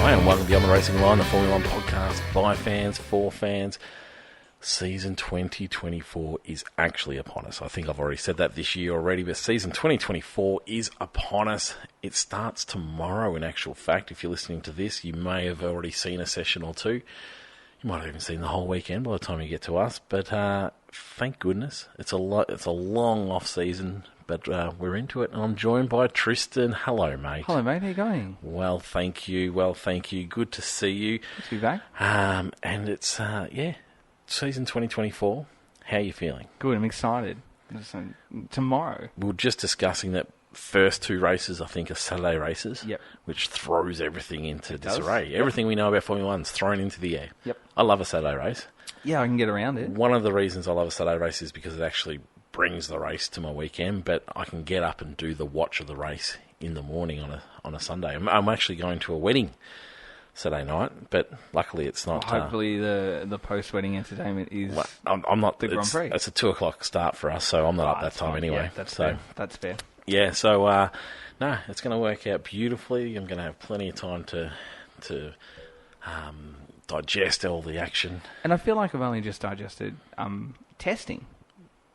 Hi and welcome to Beyond the Racing Line, the Formula 1 podcast by fans, for fans. Season 2024 is actually upon us. I think I've already said that this year already, but season 2024 is upon us. It starts tomorrow, in actual fact. If you're listening to this, you may have already seen a session or two. You might have even seen the whole weekend by the time you get to us. But thank goodness. It's a long off-season, but we're into it. And I'm joined by Tristan. Hello, mate. Hello, mate. How you going? Well, thank you. Good to see you. Good to be back. And it's, season 2024. How are you feeling? Good. I'm excited. Tomorrow. We were just discussing that first two races, I think, are Saturday races. Yep. Which throws everything into disarray. Everything we know about Formula 1 is thrown into the air. Yep. I love a Saturday race. Yeah, I can get around it. One of the reasons I love a Saturday race is because it actually brings the race to my weekend, but I can get up and do the watch of the race in the morning on a Sunday. I'm actually going to a wedding Saturday night, but luckily it's not. Hopefully the post-wedding entertainment is. Well, I'm not. The Grand Prix. It's a 2:00 start for us, so I'm not up that time anyway. Yeah, that's fair. That's fair. Yeah, so no, it's going to work out beautifully. I'm going to have plenty of time to digest all the action. And I feel like I've only just digested testing,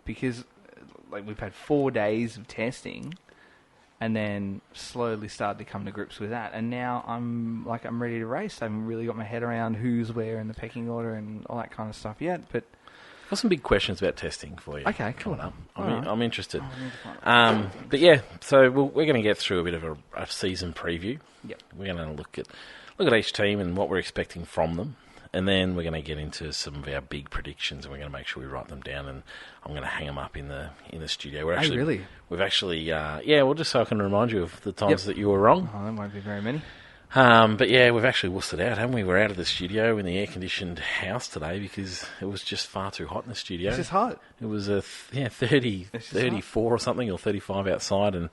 because we've had 4 days of testing, and then slowly started to come to grips with that. And now I'm ready to race. I haven't really got my head around who's where in the pecking order and all that kind of stuff yet. But I've got some big questions about testing for you. Okay, cool. I'm interested. But yeah, so we're going to get through a bit of a season preview. Yep. We're going to look at each team and what we're expecting from them. And then we're going to get into some of our big predictions, and we're going to make sure we write them down. And I'm going to hang them up in the studio. Really? We've actually, well, just so I can remind you of the times that you were wrong. Oh, there won't be very many. But yeah, we've actually wussed it out, haven't we? We're out of the studio in the air-conditioned house today because it was just far too hot in the studio. It's just hot. It was 34 or something, or 35 outside, and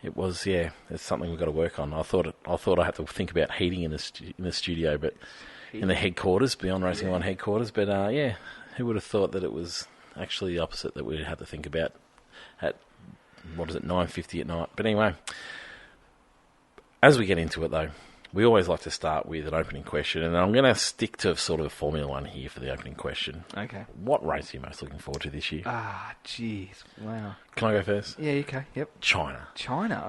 it was, it's something we've got to work on. I thought I had to think about heating in the studio, but in the headquarters, Beyond Racing Line headquarters. But who would have thought that it was actually the opposite that we'd have to think about at 9:50 at night? But anyway, as we get into it though, we always like to start with an opening question, and I'm going to stick to sort of Formula 1 here for the opening question. Okay. What race are you most looking forward to this year? Jeez. Wow. Can I go first? Yeah, okay. Yep. China.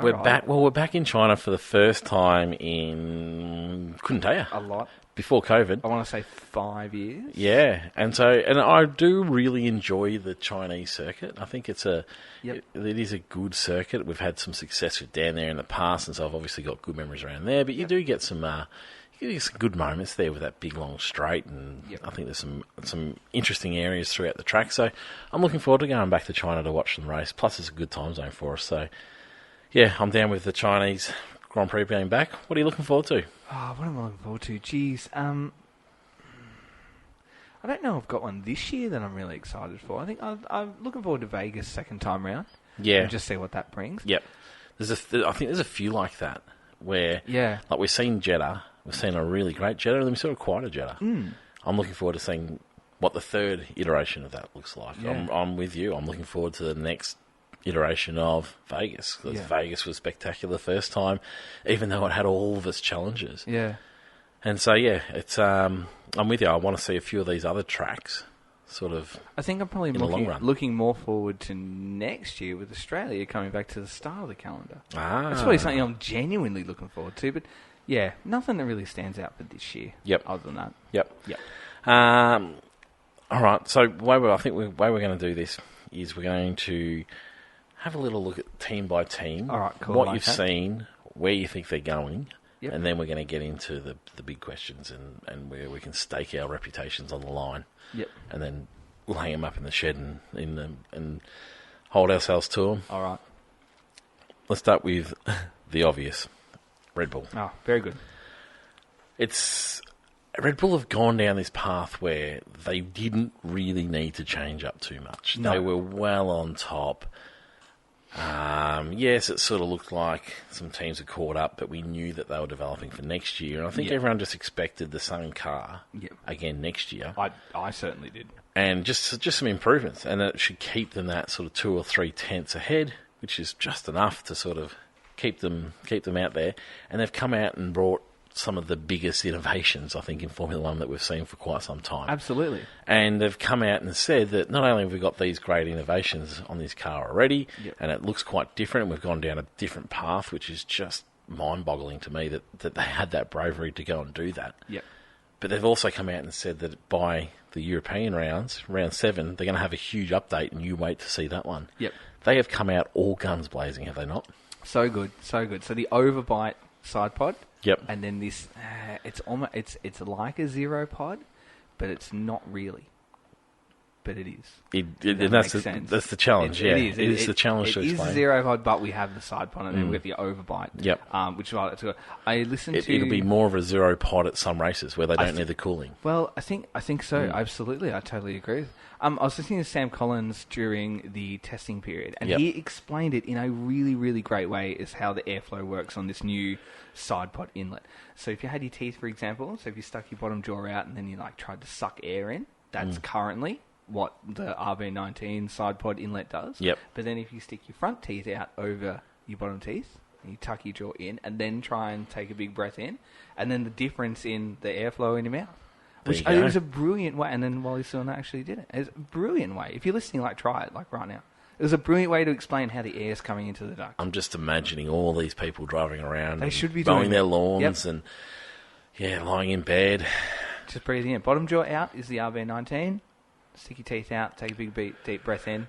We're back. Well, we're back in China for the first time in, couldn't tell you. A lot. Before COVID. I want to say 5 years. Yeah, and I do really enjoy the Chinese circuit. I think it is a good circuit. We've had some success with down there in the past, and so I've obviously got good memories around there. But you do get some good moments there with that big long straight, and I think there's some interesting areas throughout the track. So I'm looking forward to going back to China to watch them race. Plus, it's a good time zone for us. So yeah, I'm down with the Chinese Grand Prix being back. What are you looking forward to? What am I looking forward to? Jeez. I don't know I've got one this year that I'm really excited for. I think I'm looking forward to Vegas second time round. Yeah. And just see what that brings. Yep. I think there's a few like that where, like we've seen Jeddah, we've seen a really great Jeddah, and then we saw a quieter Jeddah. I'm looking forward to seeing what the third iteration of that looks like. Yeah. I'm with you. I'm looking forward to the next iteration of Vegas, because Vegas was spectacular the first time, even though it had all of its challenges. Yeah. And so it's I'm with you. I want to see a few of these other tracks sort of. I think I'm probably looking more forward to next year with Australia coming back to the start of the calendar. That's probably something I'm genuinely looking forward to. But yeah, nothing that really stands out for this year. Yep. Other than that. Yep. All right. So the way we're going to do this is we're going to have a little look at team by team. All right, cool. What you've seen, where you think they're going, Yep. And then we're going to get into the big questions and where we can stake our reputations on the line. Yep. And then we'll hang them up in the shed and hold ourselves to them. All right. Let's start with the obvious, Red Bull. Oh, very good. Red Bull have gone down this path where they didn't really need to change up too much. No. They were well on top. Yes, it sort of looked like some teams had caught up, but we knew that they were developing for next year. And I think everyone just expected the same car again next year. I certainly did. And just some improvements. And it should keep them that sort of 2 or 3 tenths ahead, which is just enough to sort of keep them out there. And they've come out and brought some of the biggest innovations, I think, in Formula One that we've seen for quite some time. Absolutely. And they've come out and said that not only have we got these great innovations on this car already, and it looks quite different, and we've gone down a different path, which is just mind-boggling to me that they had that bravery to go and do that. Yep. But they've also come out and said that by the European rounds, round 7, they're going to have a huge update, and you wait to see that one. Yep. They have come out all guns blazing, have they not? So good, so good. So the overbite side pod. Yep. And then this, it's almost it's like a zero pod, but it's not really. But it is. That's the challenge. It is the challenge to explain. It is a zero pod, but we have the side pod, and then we get the overbite. Yep. Which is why I listened to. It'll be more of a zero pod at some races where they don't need the cooling. Well, I think so. Absolutely, I totally agree. I was listening to Sam Collins during the testing period, and he explained it in a really, really great way as how the airflow works on this new side pod inlet. So if you had your teeth, for example, so if you stuck your bottom jaw out and then you tried to suck air in, that's currently what the RB19 side pod inlet does. Yep. But then if you stick your front teeth out over your bottom teeth, and you tuck your jaw in, and then try and take a big breath in, and then the difference in the airflow in your mouth. Which it was a brilliant way, and then while he's doing that, actually did it. It was a brilliant way. If you're listening, try it, right now. It was a brilliant way to explain how the air's coming into the duct. I'm just imagining all these people driving around. They should be mowing their lawns and, lying in bed. Just breathing in. Bottom jaw out is the RB19. Stick your teeth out, take a big deep breath in.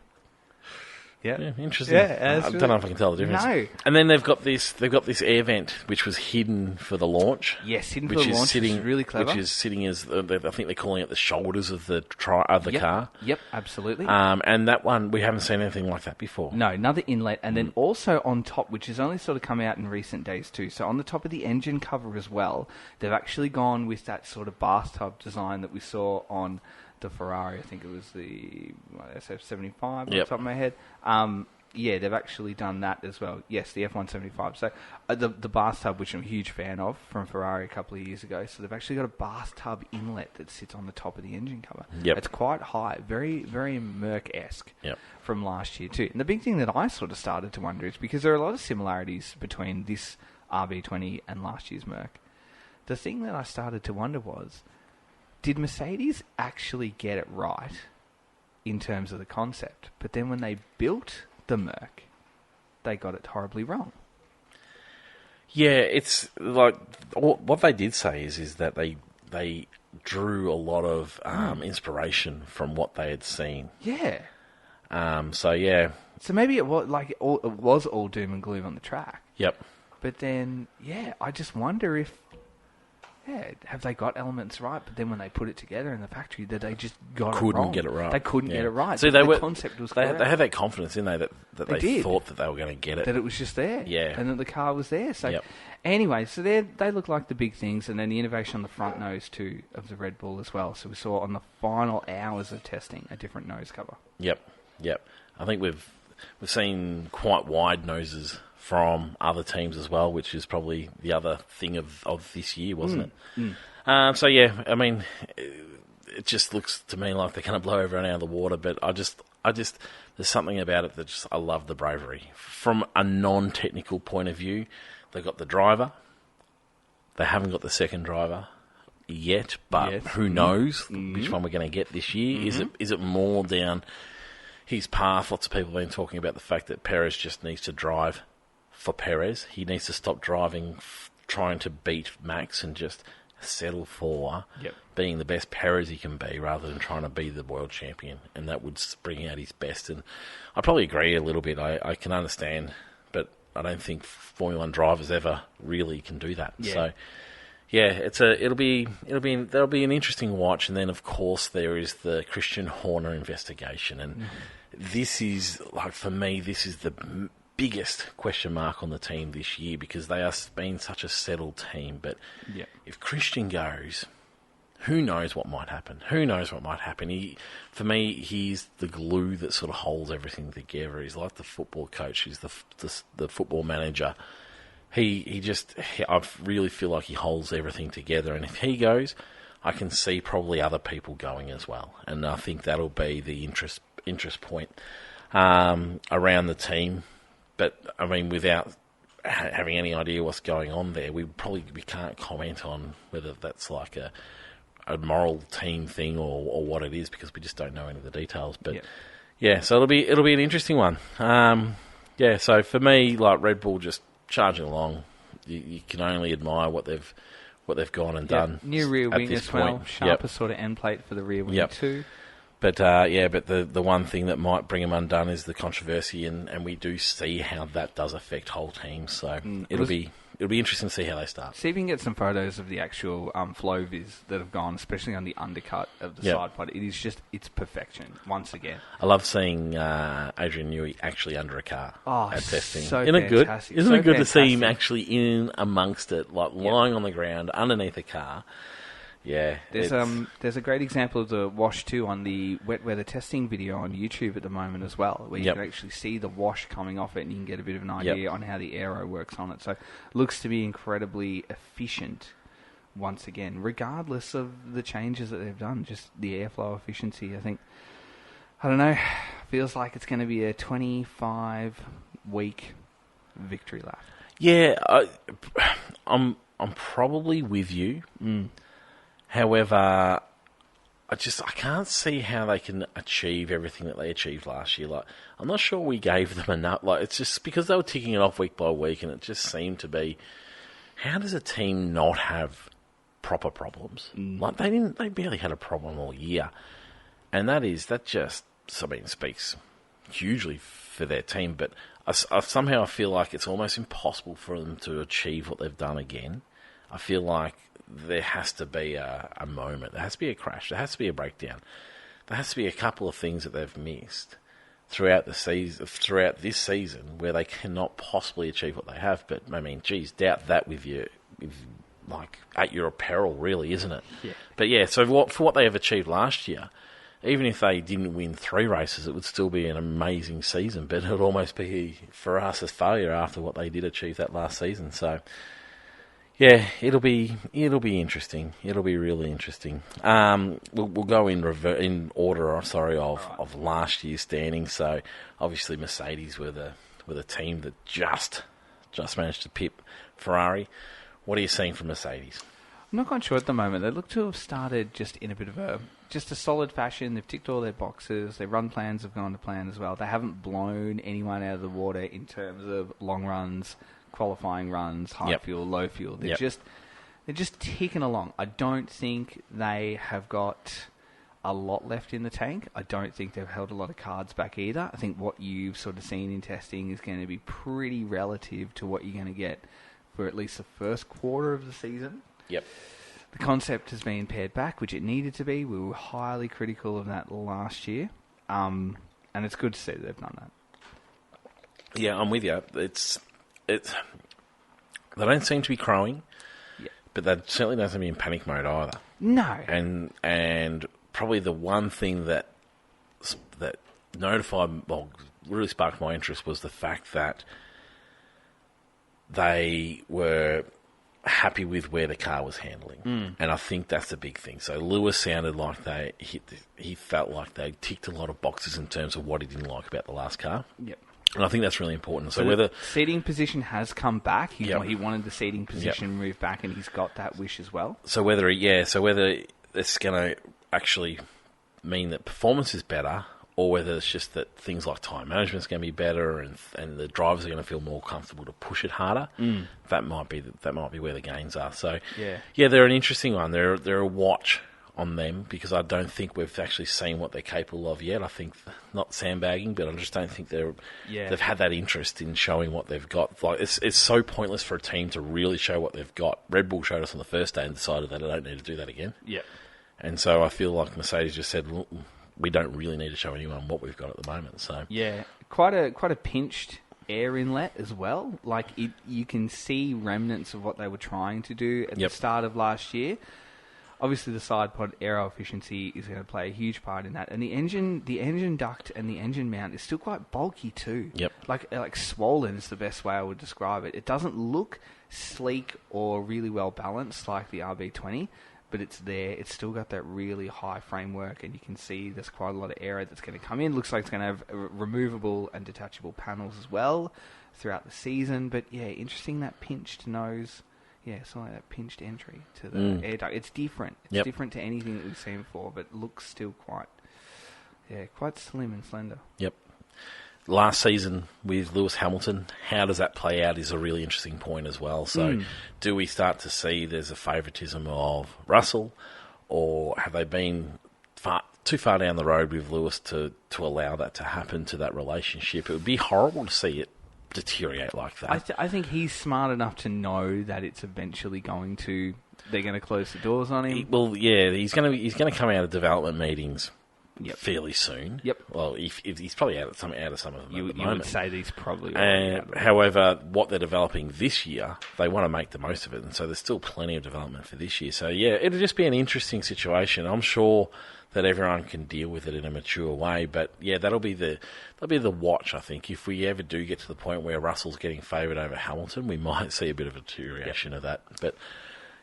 Yeah, interesting. Yeah, I don't know if I can tell the difference. No. And then they've got this air vent which was hidden for the launch. Yes, hidden for the launch, which is really clever. Which is sitting as I think they're calling it the shoulders of the car. Yep, absolutely. And that one we haven't seen anything like that before. No, another inlet, and then also on top, which has only sort of come out in recent days too. So on the top of the engine cover as well, they've actually gone with that sort of bathtub design that we saw on the Ferrari. I think it was the SF75 off the top of my head. They've actually done that as well. Yes, the F175. So the bathtub, which I'm a huge fan of, from Ferrari a couple of years ago. So they've actually got a bathtub inlet that sits on the top of the engine cover. Yep. It's quite high, very, very Merc-esque from last year too. And the big thing that I sort of started to wonder is because there are a lot of similarities between this RB20 and last year's Merc. The thing that I started to wonder was, did Mercedes actually get it right in terms of the concept? But then when they built the Merc, they got it horribly wrong. Yeah, it's like what they did say is that they drew a lot of inspiration from what they had seen. Yeah. So maybe it was all doom and gloom on the track. Yep. But then, I just wonder if. Have they got elements right? But then when they put it together in the factory, that they just couldn't get it right. They couldn't get it right. So the concept was correct. They had that confidence in there that they thought that they were going to get it. That it was just there. Yeah. And that the car was there. So anyway, so they look like the big things. And then the innovation on the front nose, too, of the Red Bull as well. So we saw on the final hours of testing a different nose cover. Yep. I think we've seen quite wide noses from other teams as well, which is probably the other thing of this year, wasn't it? I mean, it just looks to me like they're going to blow everyone out of the water, but I just there's something about it that I love the bravery. From a non-technical point of view, they've got the driver, they haven't got the second driver yet, but who knows which one we're going to get this year. Is it more down his path? Lots of people have been talking about the fact that Perez just needs to drive for Perez. He needs to stop driving, trying to beat Max, and just settle for being the best Perez he can be rather than trying to be the world champion. And that would bring out his best. And I probably agree a little bit. I can understand, but I don't think Formula One drivers ever really can do that. Yeah. So, that'll be an interesting watch. And then, of course, there is the Christian Horner investigation. And this is, for me, this is the biggest question mark on the team this year because they have been such a settled team. But if Christian goes, who knows what might happen? For me, he's the glue that sort of holds everything together. He's like the football coach. He's the football manager. I really feel like he holds everything together. And if he goes, I can see probably other people going as well. And I think that'll be the interest point around the team. But, I mean, without having any idea what's going on there. We can't comment on whether that's like a moral team thing or what it is, because we just don't know any of the details. But yeah, so it'll be an interesting one. So for me, like Red Bull just charging along, you can only admire what they've gone and done. New rear wing as well, sharper sort of end plate for the rear wing too. But the one thing that might bring them undone is the controversy, and we do see how that does affect whole teams. So it'll be interesting to see how they start. See if you can get some photos of the actual flow viz that have gone, especially on the undercut of the side pod. It is it's perfection once again. I love seeing Adrian Newey actually under a car at testing. So isn't it good? Isn't it good to see him actually in amongst it, like lying on the ground underneath a car? Yeah, there's a great example of the wash too on the wet weather testing video on YouTube at the moment as well, where you can actually see the wash coming off it, and you can get a bit of an idea on how the aero works on it. So it looks to be incredibly efficient once again, regardless of the changes that they've done. Just the airflow efficiency, I think. I don't know. Feels like it's going to be a 25-week victory lap. Yeah, I'm probably with you. However, I can't see how they can achieve everything that they achieved last year. Like, I'm not sure we gave them enough. Like, it's just because they were ticking it off week by week, and it just seemed to be, how does a team not have proper problems? Like, they barely had a problem all year, and that just speaks hugely for their team. But I somehow feel like it's almost impossible for them to achieve what they've done again. I feel like there has to be a moment. There has to be a crash. There has to be a breakdown. There has to be a couple of things that they've missed throughout this season where they cannot possibly achieve what they have. But I mean, geez, doubt that with at your apparel, really, isn't it? Yeah. But yeah, so for what they have achieved last year, even if they didn't win 3 races, it would still be an amazing season. But it would almost be for us a failure after what they did achieve that last season. So. Yeah, it'll be interesting. It'll be really interesting. We'll go in order of last year's standings. So obviously Mercedes were the team that just managed to pip Ferrari. What are you seeing from Mercedes? I'm not quite sure at the moment. They look to have started just in a bit of a solid fashion. They've ticked all their boxes. Their run plans have gone to plan as well. They haven't blown anyone out of the water in terms of long runs, qualifying runs, high fuel, low fuel. They're just ticking along. I don't think they have got a lot left in the tank. I don't think they've held a lot of cards back either. I think what you've sort of seen in testing is going to be pretty relative to what you're going to get for at least the first quarter of the season. Yep. The concept has been pared back, which it needed to be. We were highly critical of that last year. And it's good to see that they've done that. Yeah, I'm with you. They don't seem to be crowing, but they certainly don't seem to be in panic mode either. No. And probably the one thing that really sparked my interest was the fact that they were happy with where the car was handling. And I think that's the big thing. So Lewis sounded like he felt like they ticked a lot of boxes in terms of what he didn't like about the last car. Yep. And I think that's really important. So whether seating position has come back, he wanted the seating position moved back, and he's got that wish as well. So whether it's going to actually mean that performance is better, or whether it's just that things like time management is going to be better, and the drivers are going to feel more comfortable to push it harder. That might be where the gains are. So they're an interesting one. They're a watch on them, because I don't think we've actually seen what they're capable of yet. I think not sandbagging, but I just don't think they've had that interest in showing what they've got. Like it's so pointless for a team to really show what they've got. Red Bull showed us on the first day and decided that I don't need to do that again. Yeah. And so I feel like Mercedes just said, well, we don't really need to show anyone what we've got at the moment. So yeah, quite a pinched air inlet as well. Like you can see remnants of what they were trying to do at the start of last year. Obviously, the side pod aero efficiency is going to play a huge part in that, and the engine duct and the engine mount is still quite bulky too. Yep. Like swollen is the best way I would describe it. It doesn't look sleek or really well balanced like the RB20, but it's there. It's still got that really high framework, and you can see there's quite a lot of aero that's going to come in. Looks like it's going to have removable and detachable panels as well. throughout the season. But yeah, interesting that pinched nose. Yeah, something like that pinched entry to the air duct. It's different. It's different to anything that we've seen before, but looks still quite slim and slender. Yep. Last season with Lewis Hamilton, how does that play out is a really interesting point as well. So do we start to see there's a favouritism of Russell, or have they been too far down the road with Lewis to allow that to happen to that relationship? It would be horrible to see it deteriorate like that. I think he's smart enough to know that it's eventually they're going to close the doors on him. He's going to come out of development meetings fairly soon. Yep. Well, if he's probably out of some of them at the moment. You would say that he's probably however, what they're developing this year, they want to make the most of it, and so there's still plenty of development for this year. So yeah, it'll just be an interesting situation. I'm sure that everyone can deal with it in a mature way, but yeah, that'll be the watch. I think if we ever do get to the point where Russell's getting favoured over Hamilton, we might see a bit of a deterioration of that. But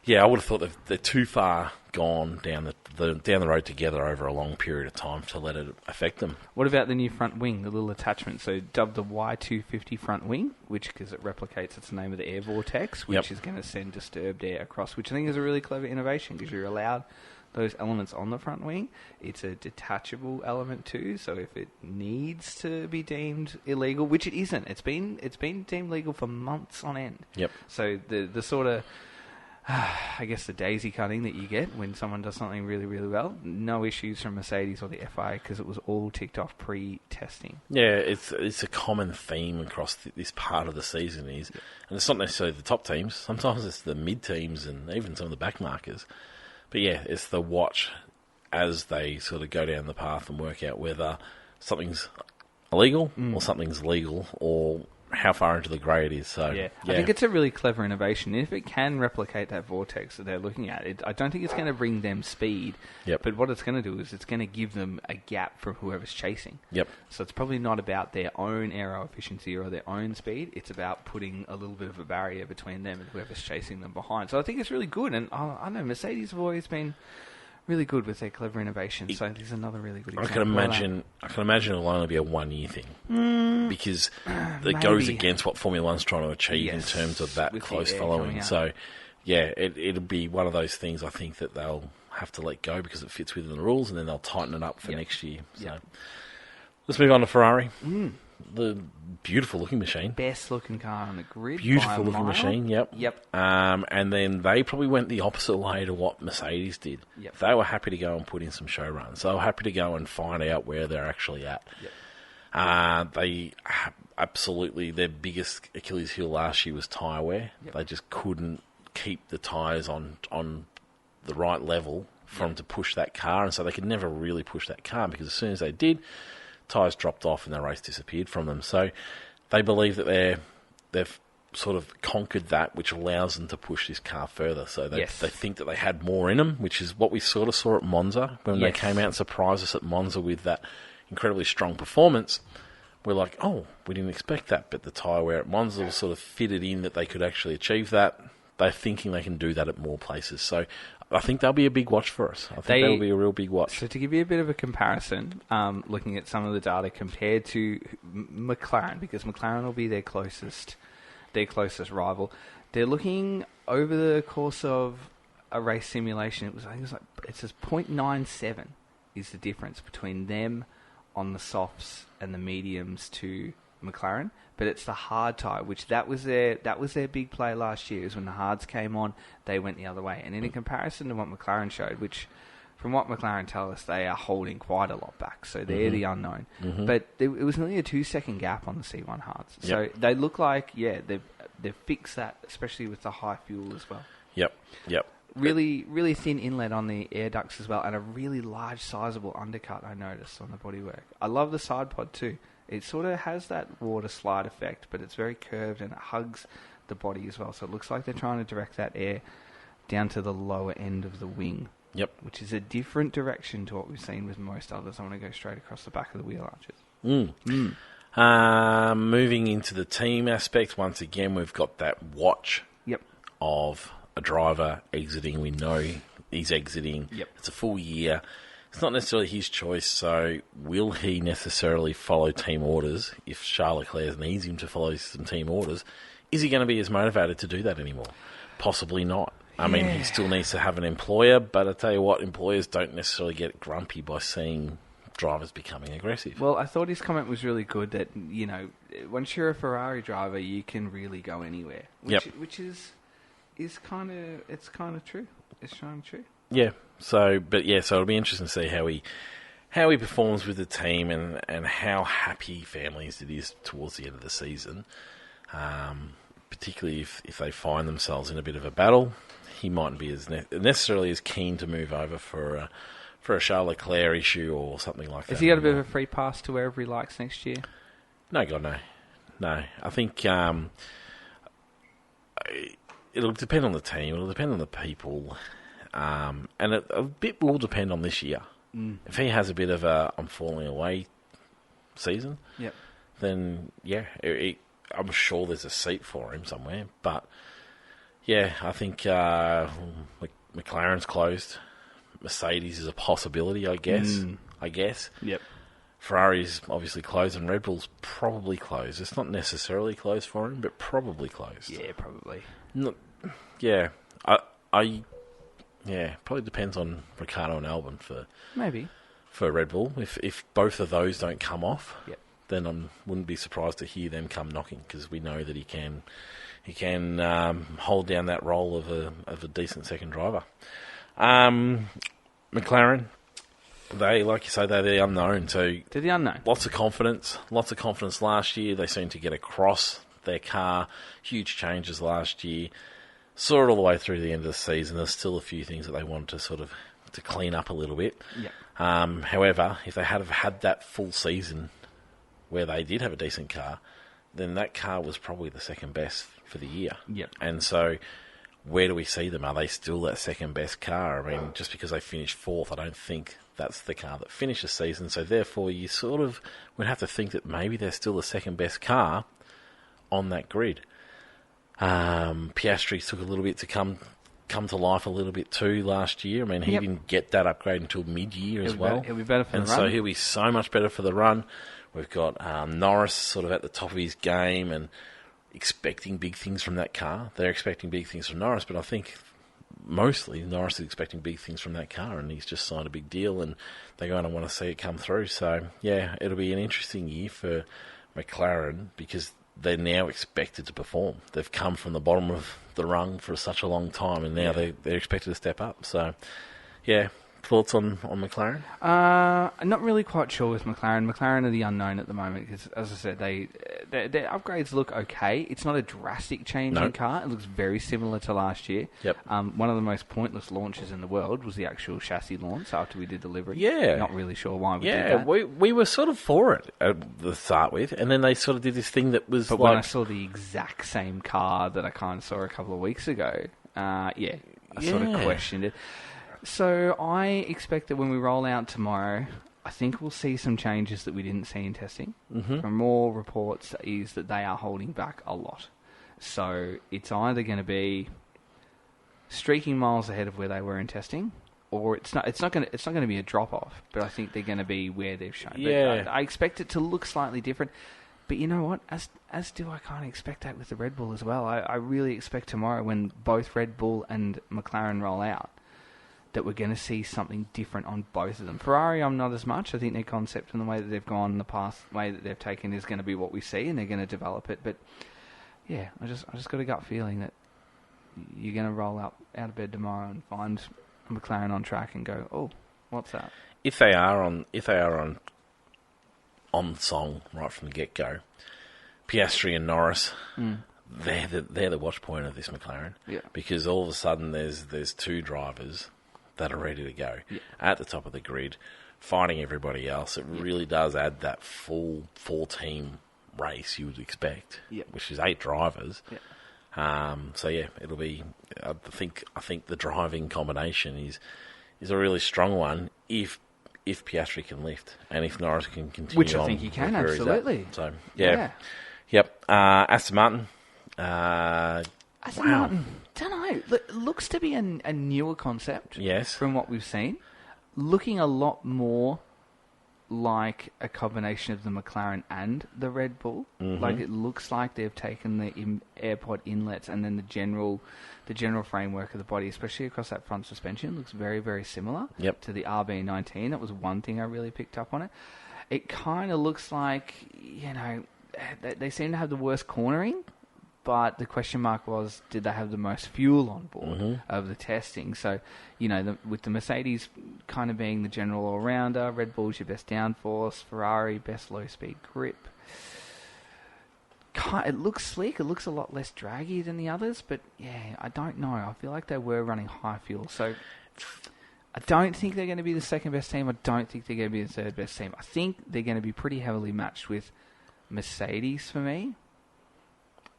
yeah, I would have thought they're too far gone down the road together over a long period of time to let it affect them. What about the new front wing, the little attachment? So dubbed the Y250 front wing, because it replicates its name of the air vortex, which is going to send disturbed air across, which I think is a really clever innovation because you're allowed those elements on the front wing. It's a detachable element too, so if it needs to be deemed illegal, which it isn't, it's been deemed legal for months on end. Yep. So the sort of I guess the daisy cutting that you get when someone does something really, really well, no issues from Mercedes or the FIA because it was all ticked off pre-testing. Yeah, it's a common theme across this part of the season and it's not necessarily the top teams. Sometimes it's the mid teams and even some of the back markers. But yeah, it's the watch as they sort of go down the path and work out whether something's illegal or something's legal or how far into the grey it is. So I think it's a really clever innovation. If it can replicate that vortex that they're looking at, I don't think it's going to bring them speed. Yep. But what it's going to do is it's going to give them a gap from whoever's chasing. Yep. So it's probably not about their own aero efficiency or their own speed. It's about putting a little bit of a barrier between them and whoever's chasing them behind. So I think it's really good. And I know Mercedes have always been really good with their clever innovations. So there's another really good example. I can imagine it'll only be a 1 year thing because it goes against what Formula One's trying to achieve in terms of that close following. So yeah, it'll be one of those things I think that they'll have to let go because it fits within the rules, and then they'll tighten it up for next year. So let's move on to Ferrari. The beautiful looking machine. Best looking car on the grid. Beautiful looking machine, yep. Yep. And then they probably went the opposite way to what Mercedes did. Yep. They were happy to go and put in some show runs. They were happy to go and find out where they're actually at. Yep. They absolutely, their biggest Achilles heel last year was tyre wear. Yep. They just couldn't keep the tyres on the right level to push that car, and so they could never really push that car because as soon as they did, tyres dropped off and the race disappeared from them. So they believe that they've sort of conquered that, which allows them to push this car further. So they think that they had more in them, which is what we sort of saw at Monza when they came out and surprised us at Monza with that incredibly strong performance. We're like, oh, we didn't expect that, but the tyre wear at Monza was sort of fitted in that they could actually achieve that. They're thinking they can do that at more places. So I think they'll be a big watch for us. I think they'll be a real big watch. So to give you a bit of a comparison, looking at some of the data compared to McLaren, because McLaren will be their closest rival, they're looking over the course of a race simulation. It says 0.97 is the difference between them on the softs and the mediums to McLaren, but it's the hard tyre, which that was their big play last year. Is when the hards came on, they went the other way. And in comparison to what McLaren showed, which from what McLaren tell us, they are holding quite a lot back, so they're the unknown. But it was only a 2-second gap on the C1 hards, so they look like they've fixed that, especially with the high fuel as well. Yep. Really, really thin inlet on the air ducts as well, and a really large, sizable undercut. I noticed on the bodywork. I love the side pod too. It sort of has that water slide effect, but it's very curved and it hugs the body as well. So it looks like they're trying to direct that air down to the lower end of the wing. Yep. Which is a different direction to what we've seen with most others. I want to go straight across the back of the wheel arches. Moving into the team aspect, once again, we've got that watch of a driver exiting. We know he's exiting. Yep. It's a full year. it's not necessarily his choice. So will he necessarily follow team orders if Charles Leclerc needs him to follow some team orders? Is he going to be as motivated to do that anymore? Possibly not. I mean, he still needs to have an employer, but I tell you what, employers don't necessarily get grumpy by seeing drivers becoming aggressive. Well, I thought his comment was really good that, you know, once you're a Ferrari driver, you can really go anywhere. Which is kind of true. It's kind of true. Yeah. So it'll be interesting to see how he performs with the team and how happy families it is towards the end of the season. Particularly if they find themselves in a bit of a battle, he mightn't be as necessarily as keen to move over for a Charles Leclerc issue or something like that. Has he got a bit of a free pass to wherever he likes next year? No, God, no. No, I think it'll depend on the team. It'll depend on the people. And a bit will depend on this year. If he has a bit of a I'm falling away season, then, I'm sure there's a seat for him somewhere. But, I think McLaren's closed. Mercedes is a possibility, I guess. Yep. Ferrari's obviously closed and Red Bull's probably closed. It's not necessarily closed for him, but probably closed. Yeah, probably. Probably depends on Ricciardo and Albon for Red Bull. If both of those don't come off, then I wouldn't be surprised to hear them come knocking, because we know that he can hold down that role of a decent second driver. McLaren, like you say, they're the unknown. So they're the unknown. Lots of confidence last year. They seemed to get across their car. Huge changes last year. Saw it all the way through the end of the season. There's still a few things that they wanted to sort of to clean up a little bit. However, if they had had that full season where they did have a decent car, then that car was probably the second best for the year. And so where do we see them? Are they still that second best car? I mean, just because they finished fourth, I don't think that's the car that finished the season. So therefore, you sort of would have to think that maybe they're still the second best car on that grid. Piastri took a little bit to come to life a little bit too last year. I mean, he didn't get that upgrade until mid-year as well. He'll be better for the run. So he'll be so much better for the run. We've got Norris sort of at the top of his game and expecting big things from that car. They're expecting big things from Norris, but I think mostly Norris is expecting big things from that car, and he's just signed a big deal, and they're going to want to see it come through. So, it'll be an interesting year for McLaren because they're now expected to perform. They've come from the bottom of the rung for such a long time, and now they're expected to step up. So, thoughts on McLaren? I'm not really quite sure with McLaren. McLaren are the unknown at the moment because, as I said, their upgrades look okay. It's not a drastic change in car. It looks very similar to last year. One of the most pointless launches in the world was the actual chassis launch after we did delivery. Not really sure why we did that. We were sort of for it at the start with, and then they sort of did this thing that was when I saw the exact same car that I kind of saw a couple of weeks ago, I sort of questioned it. So I expect that when we roll out tomorrow, I think we'll see some changes that we didn't see in testing. From more reports is that they are holding back a lot. So it's either going to be streaking miles ahead of where they were in testing, or it's not going to be a drop off. But I think they're going to be where they've shown. But I expect it to look slightly different. But you know what? As do I kind of expect that with the Red Bull as well. I really expect tomorrow when both Red Bull and McLaren roll out, that we're going to see something different on both of them. Ferrari, I'm not as much. I think their concept and the way that they've gone, the path way that they've taken is going to be what we see, and they're going to develop it. But I just got a gut feeling that you're going to roll out of bed tomorrow and find McLaren on track and go, oh, what's that? If they are on song right from the get go, Piastri and Norris. They're the watch point of this McLaren. Because all of a sudden there's two drivers that are ready to go at the top of the grid, fighting everybody else. It really does add that full 4-team race you would expect, which is 8 drivers. It'll be. I think the driving combination is a really strong one if Piastri can lift and if Norris can continue. Which I think he can absolutely. So Aston Martin. Aston Martin, don't know. It looks to be a newer concept. Yes. From what we've seen. looking a lot more like a combination of the McLaren and the Red Bull. Mm-hmm. Like, it looks like they've taken the AirPod inlets and then the general framework of the body, especially across that front suspension, looks very, very similar to the RB19. That was one thing I really picked up on it. It kind of looks like, they seem to have the worst cornering, but the question mark was, did they have the most fuel on board of the testing? So, with the Mercedes kind of being the general all-rounder, Red Bull's your best downforce, Ferrari, best low-speed grip. It looks slick. It looks a lot less draggy than the others, but, yeah, I don't know. I feel like they were running high fuel. So I don't think they're going to be the second-best team. I don't think they're going to be the third-best team. I think they're going to be pretty heavily matched with Mercedes for me.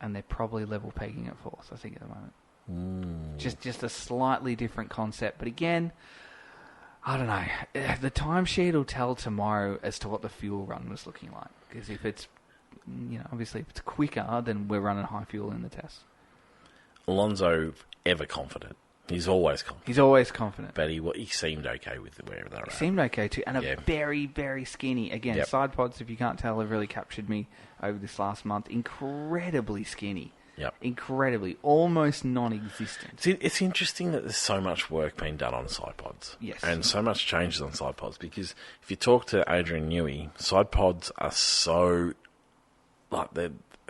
And they're probably level pegging at fourth, I think, at the moment. Just a slightly different concept. But again, I don't know. The timesheet will tell tomorrow as to what the fuel run was looking like. Because if it's, obviously if it's quicker, then we're running high fuel in the test. Alonso, ever confident. He's always confident. But he seemed okay with wherever they were at. He seemed okay too. And a very, very skinny. Again, side pods, if you can't tell, have really captured me over this last month. Incredibly skinny. Yep. Incredibly. Almost non-existent. It's interesting that there's so much work being done on side pods. Yes. And so much changes on side pods. Because if you talk to Adrian Newey, side pods are so...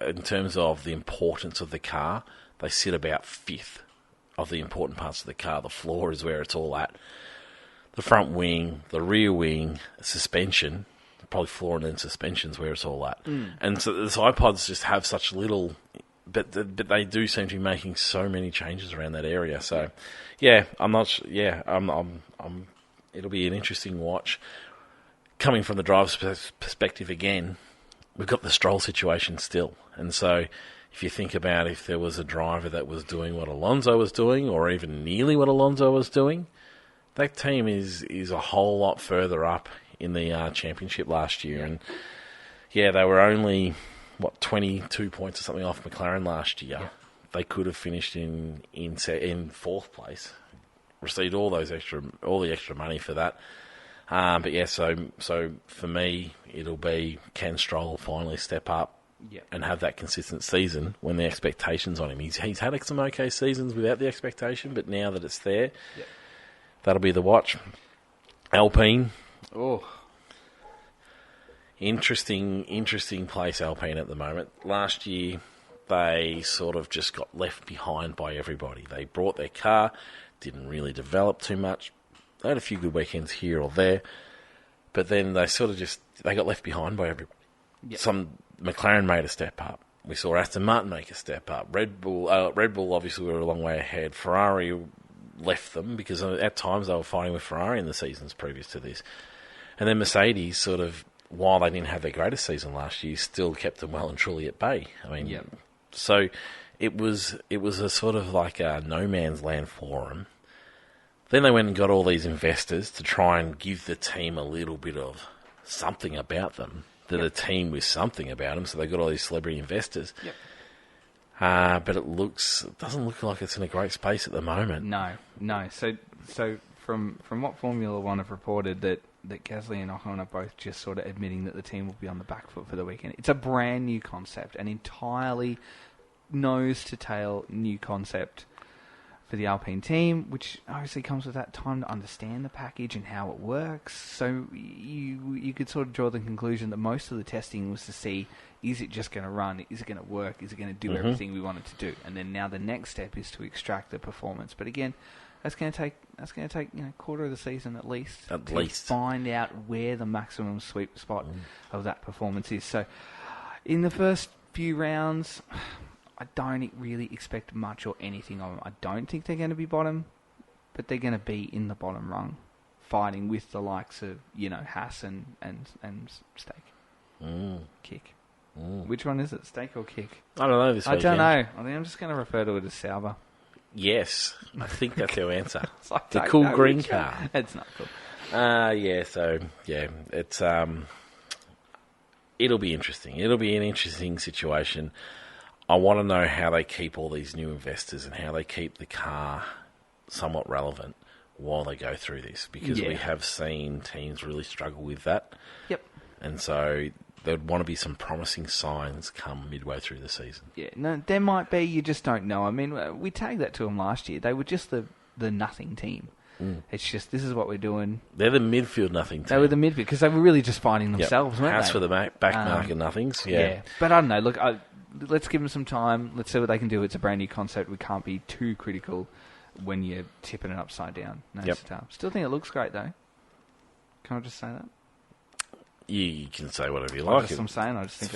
in terms of the importance of the car, they sit about fifth of the important parts of the car. The floor is where it's all at. The front wing, the rear wing, suspension, probably floor and then suspension's where it's all at. And so the side pods just have such little, but they do seem to be making so many changes around that area. So, I'm not sure. It'll be an interesting watch. Coming from the driver's perspective again, we've got the Stroll situation still. And so if you think about if there was a driver that was doing what Alonso was doing, or even nearly what Alonso was doing, that team is a whole lot further up in the championship last year. And they were only 22 points or something off McLaren last year. Yeah. They could have finished in fourth place, received all the extra money for that. So for me, it'll be, can Stroll finally step up and have that consistent season when the expectation's on him? He's had some okay seasons without the expectation, but now that it's there, that'll be the watch. Alpine. Oh. Interesting place, Alpine, at the moment. Last year, they sort of just got left behind by everybody. They brought their car, didn't really develop too much. They had a few good weekends here or there, but then they sort of they got left behind by everybody. Yep. McLaren made a step up. We saw Aston Martin make a step up. Red Bull obviously were a long way ahead. Ferrari left them because at times they were fighting with Ferrari in the seasons previous to this. And then Mercedes sort of, while they didn't have their greatest season last year, still kept them well and truly at bay. I mean, so it was a sort of like a no man's land for them. Then they went and got all these investors to try and give the team a little bit of something about them. They're a team with something about them, so they got all these celebrity investors. But it doesn't look like it's in a great space at the moment. No. So from what Formula One have reported, that Gasly and Ocon are both just sort of admitting that the team will be on the back foot for the weekend. It's a brand new concept, an entirely nose to tail new concept for the Alpine team, which obviously comes with that time to understand the package and how it works. So you could sort of draw the conclusion that most of the testing was to see, is it just going to run? Is it going to work? Is it going to do everything we want it to do? And then now the next step is to extract the performance. But again, that's going to take a quarter of the season at least to find out where the maximum sweet spot of that performance is. So in the first few rounds, I don't really expect much or anything of them. I don't think they're going to be bottom, but they're going to be in the bottom rung, fighting with the likes of, Haas and Steak. Kick. Which one is it, Steak or Kick? I don't know this weekend. I don't know. I think I'm just going to refer to it as Sauber. Yes, I think that's our answer. The cool green car. It's not cool. It's it'll be interesting. It'll be an interesting situation. I want to know how they keep all these new investors and how they keep the car somewhat relevant while they go through this, because we have seen teams really struggle with that. Yep. And so there'd want to be some promising signs come midway through the season. Yeah, no, there might be. You just don't know. I mean, we tagged that to them last year. They were just the nothing team. It's just, this is what we're doing. They're the midfield nothing team. They were the midfield, because they were really just finding themselves, weren't House they? for the back marker nothings, yeah. But I don't know. Look, let's give them some time. Let's see what they can do. It's a brand new concept. We can't be too critical when you're tipping it upside down. No, still think it looks great, though. Can I just say that? You can say whatever you like. I'm saying. I just think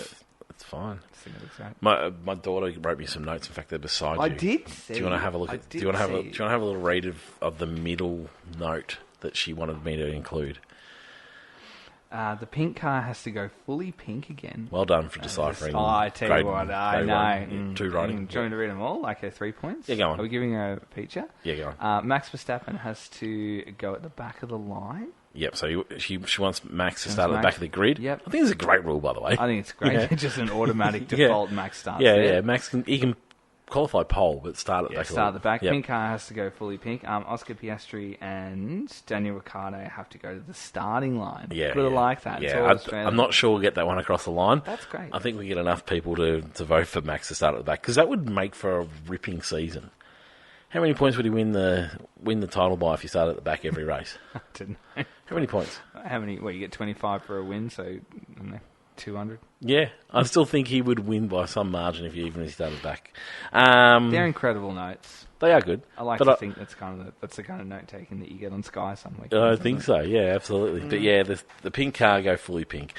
it's fine. I just think it looks great. My daughter wrote me some notes. In fact, they're beside you. I did see. Do you want to have a look at? Do you want to have a little read of the middle note that she wanted me to include? The pink car has to go fully pink again. Well done for deciphering. I tell you what, I know. Two writing. Do you want me to read them all? Like 3 points? Yeah, go on. Are we giving her a feature? Yeah, go on. Max Verstappen has to go at the back of the line. Yep, so she wants Max to start at the back of the grid. Yep. I think it's a great rule, by the way. I think it's great. It's just an automatic default Max starts there. Max can qualify pole, but start at the back. Start at the back. Yep. Pink car has to go fully pink. Oscar Piastri and Daniel Ricciardo have to go to the starting line. Yeah, Could have liked that. Yeah, I'm not sure we'll get that one across the line. That's great. I think we get enough people to vote for Max to start at the back, because that would make for a ripping season. How many points would he win the title by if you started at the back every race? I don't know. How many points? Well, you get 25 for a win, so 200. Yeah, I still think he would win by some margin if he started back. They're incredible notes. They are good. I like to think that's the kind of note taking that you get on Sky some week. I think so. Yeah, absolutely. But yeah, the pink car go fully pink,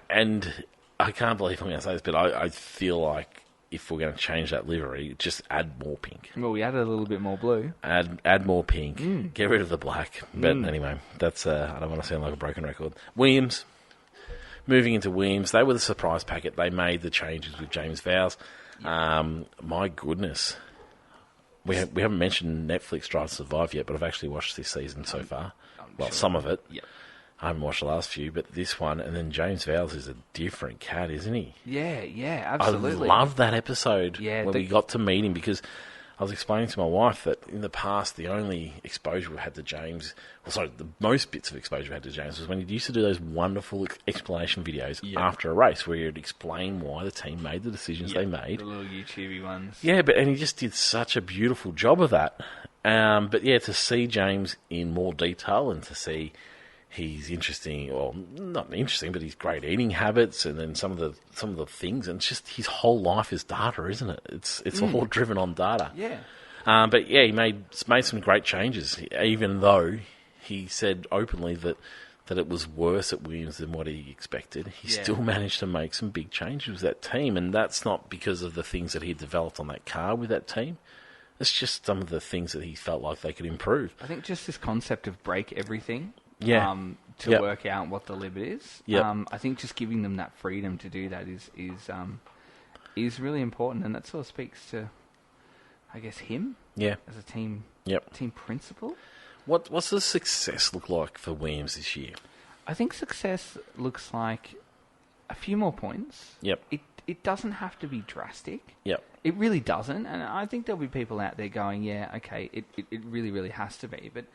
and I can't believe I'm going to say this, but I feel like if we're going to change that livery, just add more pink. Well, we added a little bit more blue. Add more pink. Get rid of the black. But anyway, that's I don't want to sound like a broken record. Williams. Moving into Williams, they were the surprise packet. They made the changes with James Vowles. My goodness. We haven't mentioned Netflix Drive to Survive yet, but I've actually watched this season so far. Well, some of it. Yep. I haven't watched the last few, but this one, and then James Vowles is a different cat, isn't he? Yeah, absolutely. I love that episode when we got to meet him, because I was explaining to my wife that in the past, the only exposure we had to James, the most bits of exposure we had to James was when he used to do those wonderful explanation videos after a race where he'd explain why the team made the decisions they made. The little YouTube ones. Yeah, and he just did such a beautiful job of that. But yeah, to see James in more detail and to see he's interesting, or not interesting, but he's great eating habits, and then some of the things, and it's just his whole life is data, isn't it? It's all driven on data. Yeah. But yeah, he made some great changes, even though he said openly that it was worse at Williams than what he expected. He still managed to make some big changes with that team, and that's not because of the things that he developed on that car with that team. It's just some of the things that he felt like they could improve. I think just this concept of break everything. To work out what the limit is. I think just giving them that freedom to do that is really important, and that sort of speaks to, I guess, him as a team principal. What's the success look like for Williams this year? I think success looks like a few more points. It doesn't have to be drastic. It really doesn't, and I think there'll be people out there going, yeah, okay, it really, really has to be, but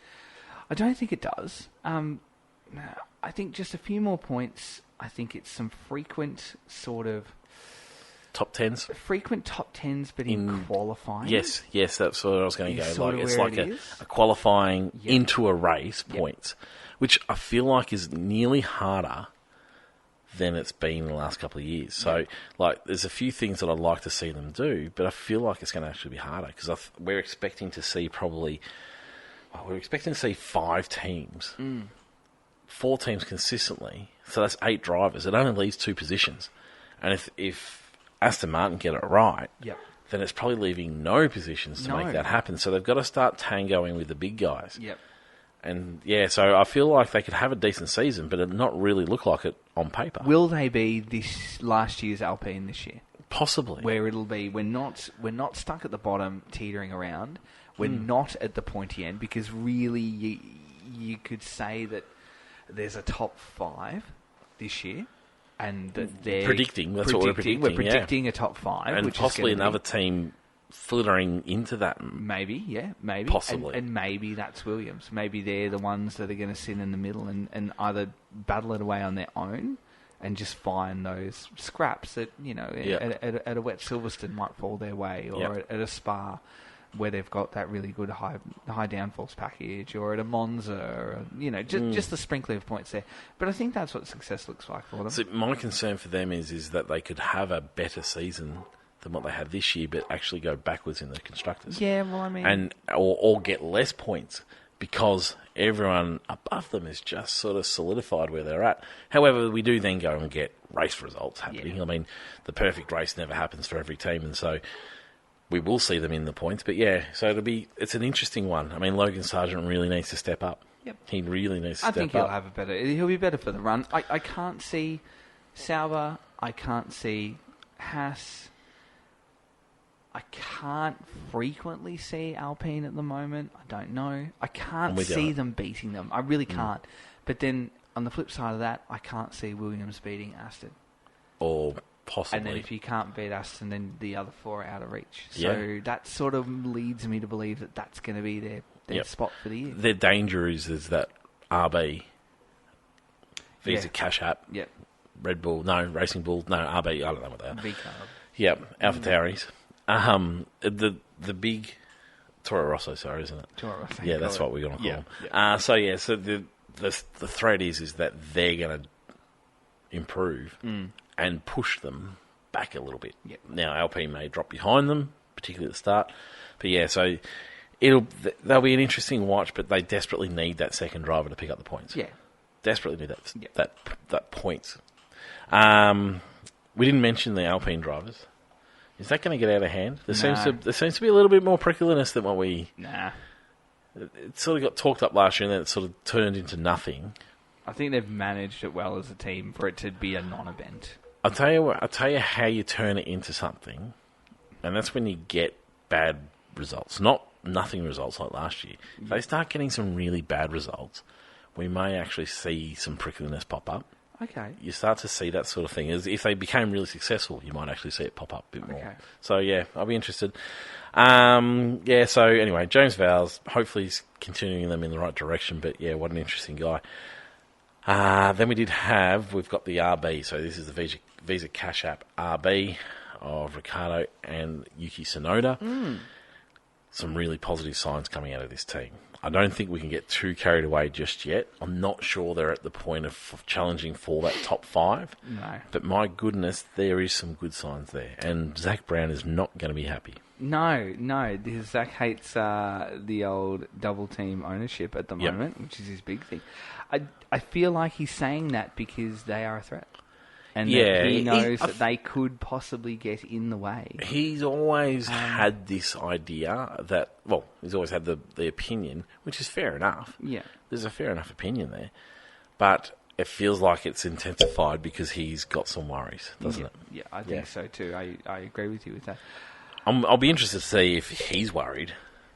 I don't think it does. I think just a few more points. I think it's some frequent sort of top tens. Frequent top tens, but in qualifying. Yes, that's what I was going to go. Like it's like a qualifying into a race points, which I feel like is nearly harder than it's been in the last couple of years. So, like, there's a few things that I'd like to see them do, but I feel like it's going to actually be harder because we're expecting to see we're expecting to see 5 teams, 4 teams consistently. So that's 8 drivers. It only leaves 2 positions. And if Aston Martin get it right, then it's probably leaving no positions to make that happen. So they've got to start tangoing with the big guys. And so I feel like they could have a decent season, but it not really look like it on paper. Will they be this last year's Alpine this year? Possibly. Where it'll be, we're not stuck at the bottom teetering around. We're not at the pointy end, because really you could say that there's a top 5 this year, and that they're predicting. That's what we're predicting. We're predicting a top 5, and which possibly is another team filtering into that. Maybe, yeah, maybe. Possibly. And maybe that's Williams. Maybe they're the ones that are going to sit in the middle and either battle it away on their own and just find those scraps that, at a wet Silverstone might fall their way, or at a Spa where they've got that really good high downforce package, or at a Monza, or, just the sprinkling of points there. But I think that's what success looks like for them. So my concern for them is that they could have a better season than what they had this year, but actually go backwards in the constructors. Yeah, well, I mean... or get less points, because everyone above them is just sort of solidified where they're at. However, we do then go and get race results happening. Yeah. I mean, the perfect race never happens for every team, and so we will see them in the points. But yeah, so it's an interesting one. I mean, Logan Sargent really needs to step up. Yep. He really needs to step up. I think he'll be better for the run. I can't see Sauber. I can't see Haas. I can't frequently see Alpine at the moment. I don't know. I can't see them beating them. I really can't. But then, on the flip side of that, I can't see Williams beating Aston. Or possibly. And then if you can't beat Aston, then the other four are out of reach. So that sort of leads me to believe that that's going to be their spot for the year. Their danger is that RB, Visa Cash App, Red Bull, Racing Bull, RB, I don't know what they are. V-Carb. Yep, AlphaTauris. The big Toro Rosso, sorry, isn't it? Toro Rosso. Yeah, that's what we're going to call them. So the threat is that they're going to improve and push them back a little bit. Yep. Now, Alpine may drop behind them, particularly at the start. But yeah, so they'll be an interesting watch, but they desperately need that second driver to pick up the points. Yeah. Desperately need that points. We didn't mention the Alpine drivers. Is that going to get out of hand? There seems to be a little bit more prickliness than what we... Nah. It sort of got talked up last year and then it sort of turned into nothing. I think they've managed it well as a team for it to be a non-event. I'll tell you how you turn it into something, and that's when you get bad results. Not nothing results like last year. If they start getting some really bad results, we may actually see some prickliness pop up. Okay. You start to see that sort of thing. If they became really successful, you might actually see it pop up a bit more. So, yeah, I'll be interested. So anyway, James Vowles, hopefully he's continuing them in the right direction, but yeah, what an interesting guy. Then we've got the RB, so this is the Visa Cash App RB of Ricciardo and Yuki Tsunoda. Some really positive signs coming out of this team. I don't think we can get too carried away just yet. I'm not sure they're at the point of challenging for that top 5. No. But my goodness, there is some good signs there. And Zach Brown is not going to be happy. No. Zach hates the old double team ownership at the moment, which is his big thing. I feel like he's saying that because they are a threat. And that he knows that they could possibly get in the way. He's always had this idea that, he's always had the opinion, which is fair enough. Yeah. There's a fair enough opinion there. But it feels like it's intensified because he's got some worries, doesn't it? Yeah, I think so too. I agree with you with that. I'll be interested to see if he's worried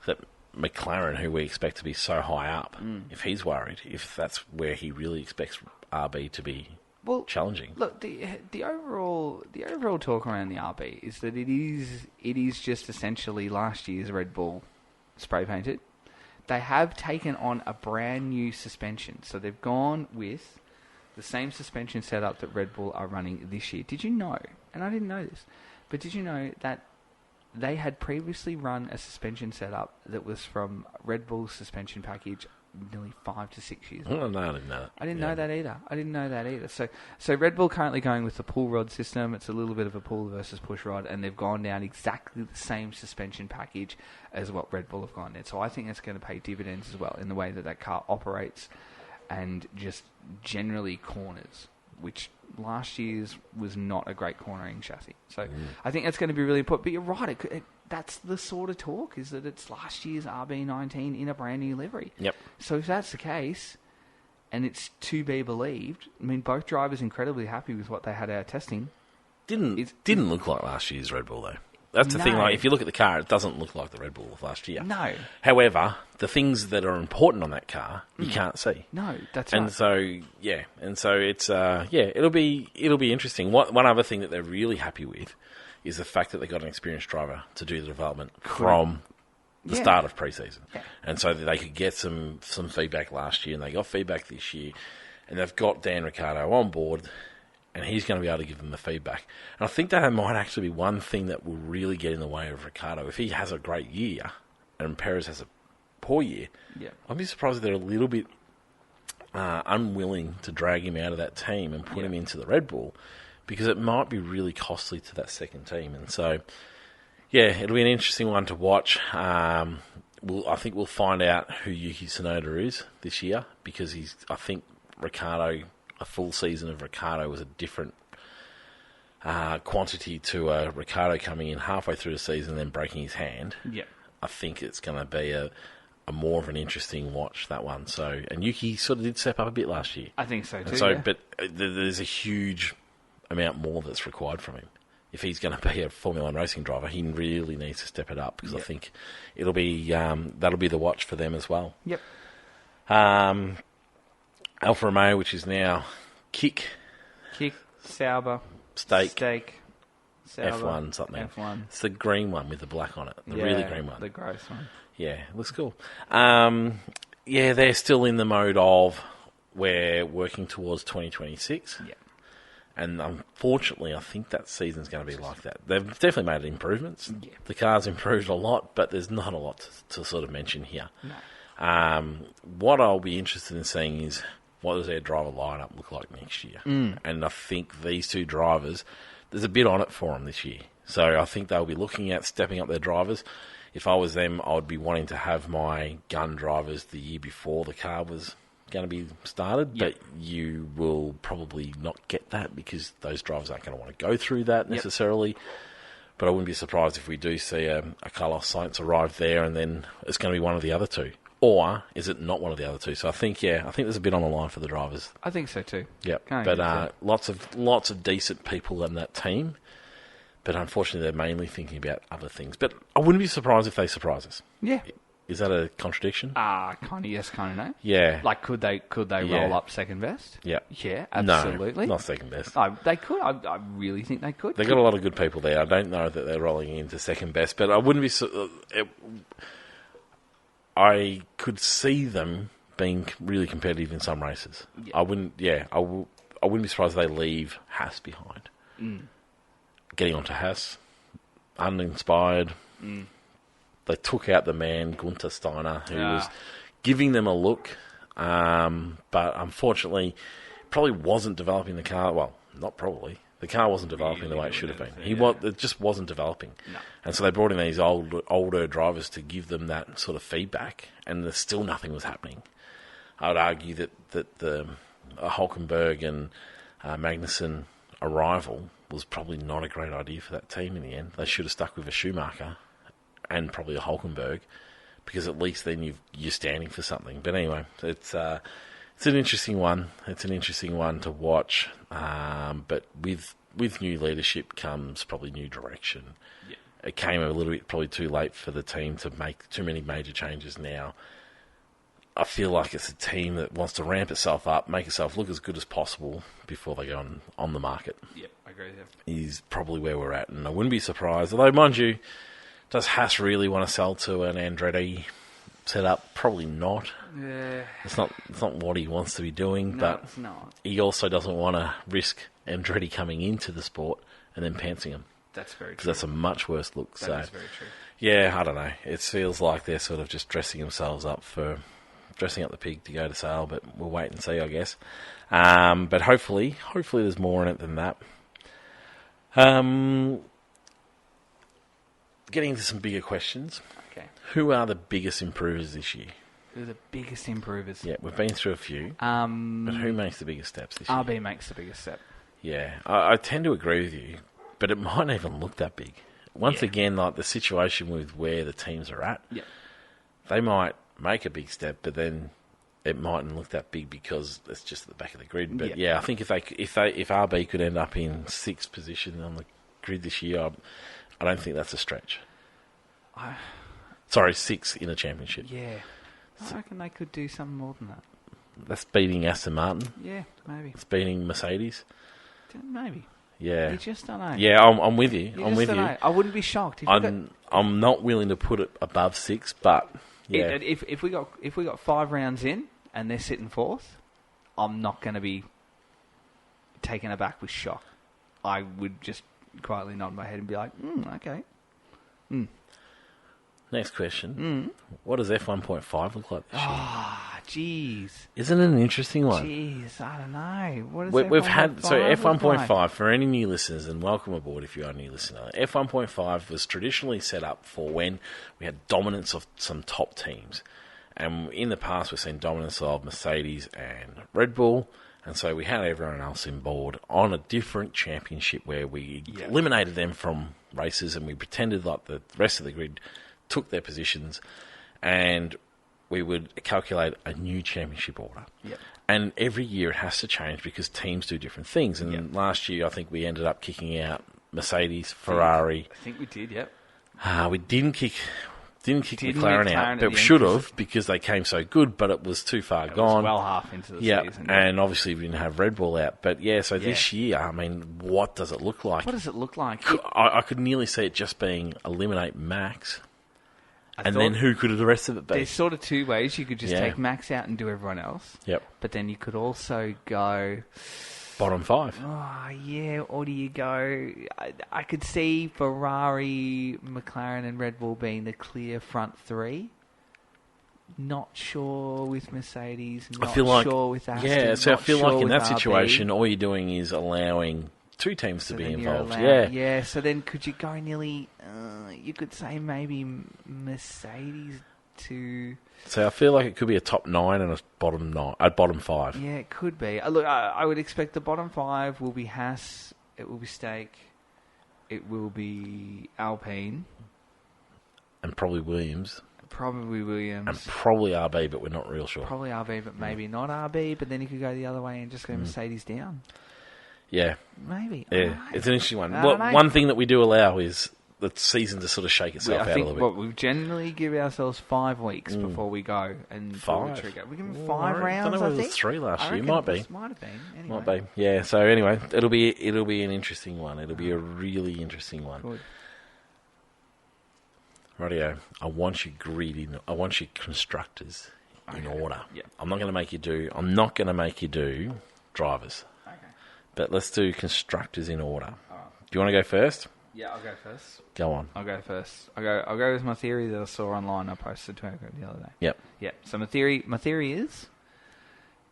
that McLaren, who we expect to be so high up, if he's worried, if that's where he really expects RB to be challenging. Look, the overall talk around the RB is that it is just essentially last year's Red Bull spray painted. They have taken on a brand new suspension, so they've gone with the same suspension setup that Red Bull are running this year. Did you know? And I didn't know this, but did you know that they had previously run a suspension setup that was from Red Bull's suspension package nearly 5 to 6 years ago? No, I didn't know that. I didn't know that either. So Red Bull currently going with the pull rod system. It's a little bit of a pull versus push rod, and they've gone down exactly the same suspension package as what Red Bull have gone down. So I think that's going to pay dividends as well in the way that car operates and just generally corners, which last year's was not a great cornering chassis. So I think that's going to be really important. But you're right, that's the sort of talk, is that it's last year's RB19 in a brand new livery. Yep. So if that's the case, and it's to be believed, I mean, both drivers incredibly happy with what they had out testing. Didn't look like last year's Red Bull, though. That's the thing, like, if you look at the car, it doesn't look like the Red Bull of last year. No. However, the things that are important on that car, you can't see. No, that's right. And so it's, it'll be interesting. One other thing that they're really happy with is the fact that they got an experienced driver to do the development from the start of pre-season. Yeah. And so that they could get some feedback last year, and they got feedback this year, and they've got Dan Ricciardo on board, and he's going to be able to give them the feedback. And I think that might actually be one thing that will really get in the way of Ricciardo. If he has a great year and Perez has a poor year, I'd be surprised if they're a little bit unwilling to drag him out of that team and put him into the Red Bull, because it might be really costly to that second team. And so, yeah, it'll be an interesting one to watch. I think we'll find out who Yuki Tsunoda is this year, because I think Ricciardo, a full season of Ricciardo was a different quantity to Ricciardo coming in halfway through the season and then breaking his hand. Yeah. I think it's going to be a more of an interesting watch, that one. So, and Yuki sort of did step up a bit last year. I think so too. But there's a huge amount more that's required from him. If he's going to be a Formula 1 racing driver, he really needs to step it up, because I think it'll be that'll be the watch for them as well. Yep. Alfa Romeo, which is now Kick, Sauber, Steak, Sauber, F1 something. F1. It's the green one with the black on it. The really green one. The gross one. Yeah, it looks cool. They're still in the mode of we're working towards 2026. Yeah. And unfortunately, I think that season's going to be like that. They've definitely made improvements. Yeah. The car's improved a lot, but there's not a lot to sort of mention here. No. What I'll be interested in seeing is, what does their driver lineup look like next year? And I think these two drivers, there's a bit on it for them this year. So I think they'll be looking at stepping up their drivers. If I was them, I would be wanting to have my gun drivers the year before the car was going to be started, but you will probably not get that, because those drivers aren't going to want to go through that necessarily. But I wouldn't be surprised if we do see a Carlos Sainz arrive there, and then it's going to be one of the other two. Or is it not one of the other two? So I think there's a bit on the line for the drivers. I think so too. Yep. But lots of decent people in that team. But unfortunately, they're mainly thinking about other things. But I wouldn't be surprised if they surprise us. Yeah. Is that a contradiction? Kind of yes, kind of no. Yeah. Like, could they roll up second best? Yeah. Yeah, absolutely. No, not second best. They could. I really think they could. They've got a lot of good people there. I don't know that they're rolling into second best, but I wouldn't be... I could see them being really competitive in some races. Yeah. I wouldn't be surprised if they leave Haas behind. Getting onto Haas, uninspired. They took out the man, Gunther Steiner, who was giving them a look, but unfortunately, probably wasn't developing the car. Well, not probably. The car wasn't developing the way it should have been. It just wasn't developing. No. And so they brought in these older drivers to give them that sort of feedback, and there's still nothing was happening. I would argue that the Hulkenberg and Magnussen arrival was probably not a great idea for that team in the end. They should have stuck with a Schumacher and probably a Hulkenberg, because at least then you're standing for something. But anyway, it's an interesting one. It's an interesting one to watch. But with new leadership comes probably new direction. Yeah. It came a little bit probably too late for the team to make too many major changes now. I feel like it's a team that wants to ramp itself up, make itself look as good as possible before they go on the market. Yeah, I agree with you. Is probably where we're at, and I wouldn't be surprised. Although, mind you, does Haas really want to sell to an Andretti setup? Probably not. Yeah. It's not what he wants to be doing, but it's not. He also doesn't want to risk Andretti coming into the sport and then pantsing him. That's very true. Because that's a much worse look. That is very true. Yeah, I don't know. It feels like they're sort of just dressing themselves up dressing up the pig to go to sale, but we'll wait and see, I guess. But hopefully there's more in it than that. Getting into some bigger questions. Okay. Who are the biggest improvers this year? Who are the biggest improvers? Yeah, we've been through a few. But who makes the biggest steps this year? RB makes the biggest step. Yeah, I tend to agree with you, but it might not even look that big. Once again, like the situation with where the teams are at, they might make a big step, but then it mightn't look that big because it's just at the back of the grid. But I think if RB could end up in 6th position on the grid this year, I don't think that's a stretch. 6 in a championship. Yeah, I reckon they could do something more than that. That's beating Aston Martin. Yeah, maybe. It's beating Mercedes. Maybe. Yeah. You just don't know. Yeah, I'm with you. You I'm just with don't you. know. I wouldn't be shocked. If I'm not willing to put it above 6, but yeah. If we got 5 rounds in and they're sitting fourth, I'm not going to be taken aback with shock. I would just quietly nod my head and be like, okay. Next question. What does F1.5 look like this year? Ah, jeez. Isn't it an interesting one? Jeez, I don't know. What is We've had F1.5 like? for any new listeners, and welcome aboard if you are a new listener. F1.5 was traditionally set up for when we had dominance of some top teams, and in the past we've seen dominance of Mercedes and Red Bull, and so we had everyone else on board on a different championship where we eliminated them from races, and we pretended like the rest of the grid took their positions, and we would calculate a new championship order. Yep. And every year it has to change because teams do different things. And last year I think we ended up kicking out Mercedes, Ferrari. I think we did, yep. We didn't kick McLaren out, but we should have because they came so good, but it was too far gone. Was well half into the season. And obviously we didn't have Red Bull out. But this year, I mean, what does it look like? What does it look like? I could nearly see it just being eliminate Max. And then who could the rest of it be? There's sort of two ways. You could just take Max out and do everyone else. Yep. But then you could also go... Bottom 5. Oh, yeah. Or do you go... I could see Ferrari, McLaren and Red Bull being the clear front 3. Not sure with Mercedes. Not sure with Aston. Yeah, so I feel like in that RB. situation, all you're doing is allowing 2 teams to be involved. Yeah, so then could you go nearly... you could say maybe Mercedes to... So I feel like it could be a top 9 and a bottom 5. Yeah, it could be. Look, I would expect the bottom 5 will be Haas, it will be Stake, it will be Alpine. And probably Williams. Probably Williams. And probably RB, but we're not real sure. Probably RB, but maybe not RB, but then you could go the other way and just go Mercedes down. Yeah. Maybe. Yeah, it's an interesting one. One thing that we do allow is the season to sort of shake itself out a little bit. We generally give ourselves 5 weeks before we go and 5. pull the trigger. We give them 5 rounds. I don't know whether it think. was 3 last year. Might be. Might have been. Anyway. Might be. Yeah. So anyway, it'll be an interesting one. It'll be a really interesting one. Good. Rightio. I want you constructors in order. Yep. I'm not going to make you do drivers. Okay. But let's do constructors in order. Right. Do you want to go first? Yeah, I'll go first. Go on. I'll go first. I'll go with my theory that I saw online. I posted to the other day. Yep. Yep. So my theory is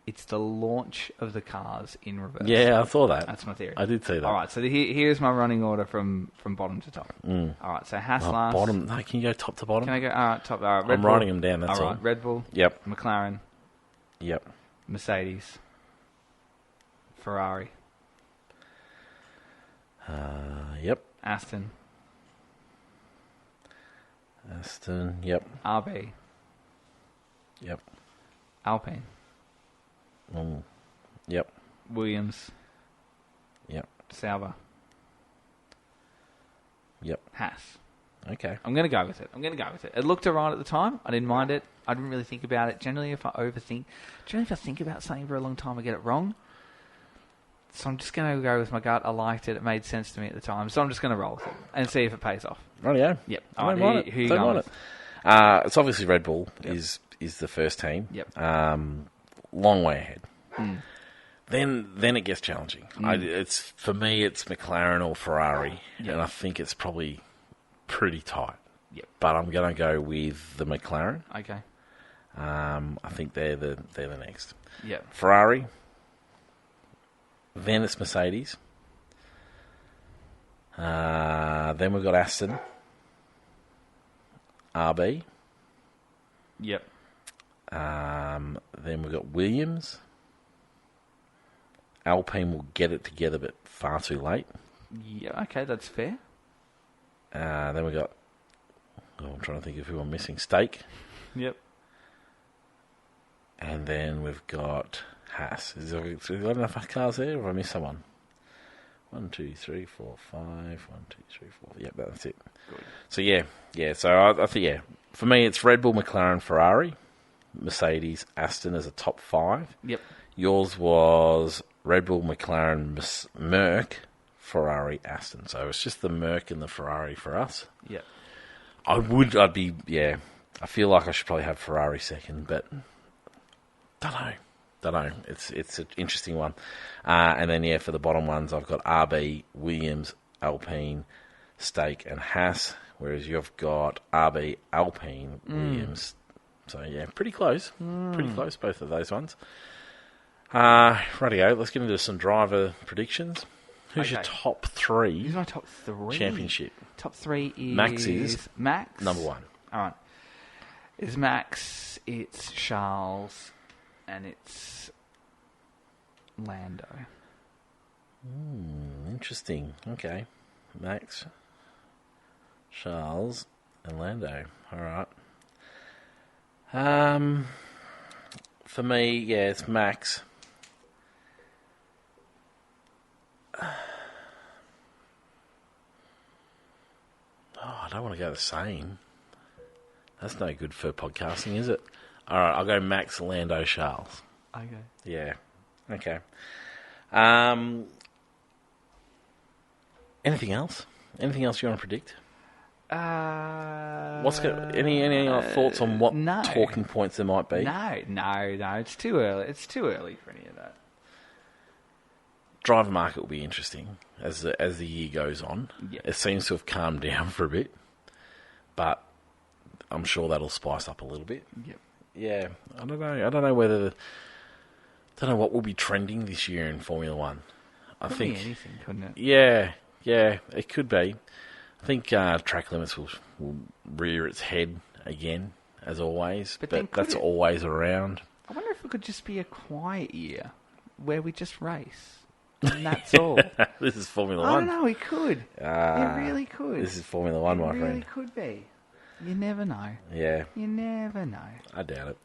it's the launch of the cars in reverse. Yeah, I saw that. That's my theory. I did see that. All right. So here's my running order from bottom to top. All right. So Haas last. Bottom. No, can you go top to bottom? Can I go? All right. Top. All right. I'm writing them down. That's all. All right. Red Bull. Yep. McLaren. Yep. Mercedes. Ferrari. Yep. Aston. Yep. RB. Yep. Alpine. Yep. Williams. Yep. Sauber. Yep. Haas. Okay. I'm going to go with it. It looked alright at the time. I didn't mind it. I didn't really think about it. Generally, if I think about something for a long time, I get it wrong. So I'm just going to go with my gut. I liked it. It made sense to me at the time. So I'm just going to roll with it and see if it pays off. Rightio. Yep. I don't mind it. Who you going with? It's obviously Red Bull is the first team. Yep. Long way ahead. Then it gets challenging. For me, it's McLaren or Ferrari, and I think it's probably pretty tight. Yep. But I'm going to go with the McLaren. Okay. I think they're the next. Yep. Ferrari. Then it's Mercedes. Then we've got Aston. RB. Yep. Then we've got Williams. Alpine will get it together, but far too late. Yeah, okay, that's fair. Then we've got... I'm trying to think of who I'm missing. Stake. Yep. And then we've got Haas. Is there got enough cars there, or have I missed someone? 1, 2, 3, 4, 5. 1, 2, 3, 4. Yep, that's it. Good. So yeah. So I think for me it's Red Bull, McLaren, Ferrari, Mercedes, Aston as a top 5. Yep. Yours was Red Bull, McLaren, Merc, Ferrari, Aston. So it's just the Merc and the Ferrari for us. Yep. I feel like I should probably have Ferrari second, but don't know. It's an interesting one. And then, for the bottom ones, I've got RB, Williams, Alpine, Stake, and Haas, whereas you've got RB, Alpine, Williams. So, pretty close. Pretty close, both of those ones. Rightio, let's get into some driver predictions. Who's your top three? Who's my top three? Championship. Top three is... Max. Number one. All right. It's Max, it's Charles, and it's Lando. Interesting. Okay. Max, Charles, and Lando. All right. For me, it's Max. I don't want to go the same. That's no good for podcasting, is it? All right, I'll go Max, Lando, Charles. Okay. Yeah. Okay. Anything else? Anything else you want to predict? Any thoughts on what talking points there might be? No. It's too early. It's too early for any of that. Driver market will be interesting as the year goes on. Yep. It seems to have calmed down for a bit, but I'm sure that'll spice up a little bit. Yep. Yeah, I don't know. Don't know what will be trending this year in Formula One. Could be anything, couldn't it? Yeah, it could be. I think track limits will rear its head again, as always. But that's always around. I wonder if it could just be a quiet year where we just race. And that's all. This is Formula One. I don't know, it could. It really could. This is Formula One, my friend. It really could be. You never know. Yeah. You never know. I doubt it.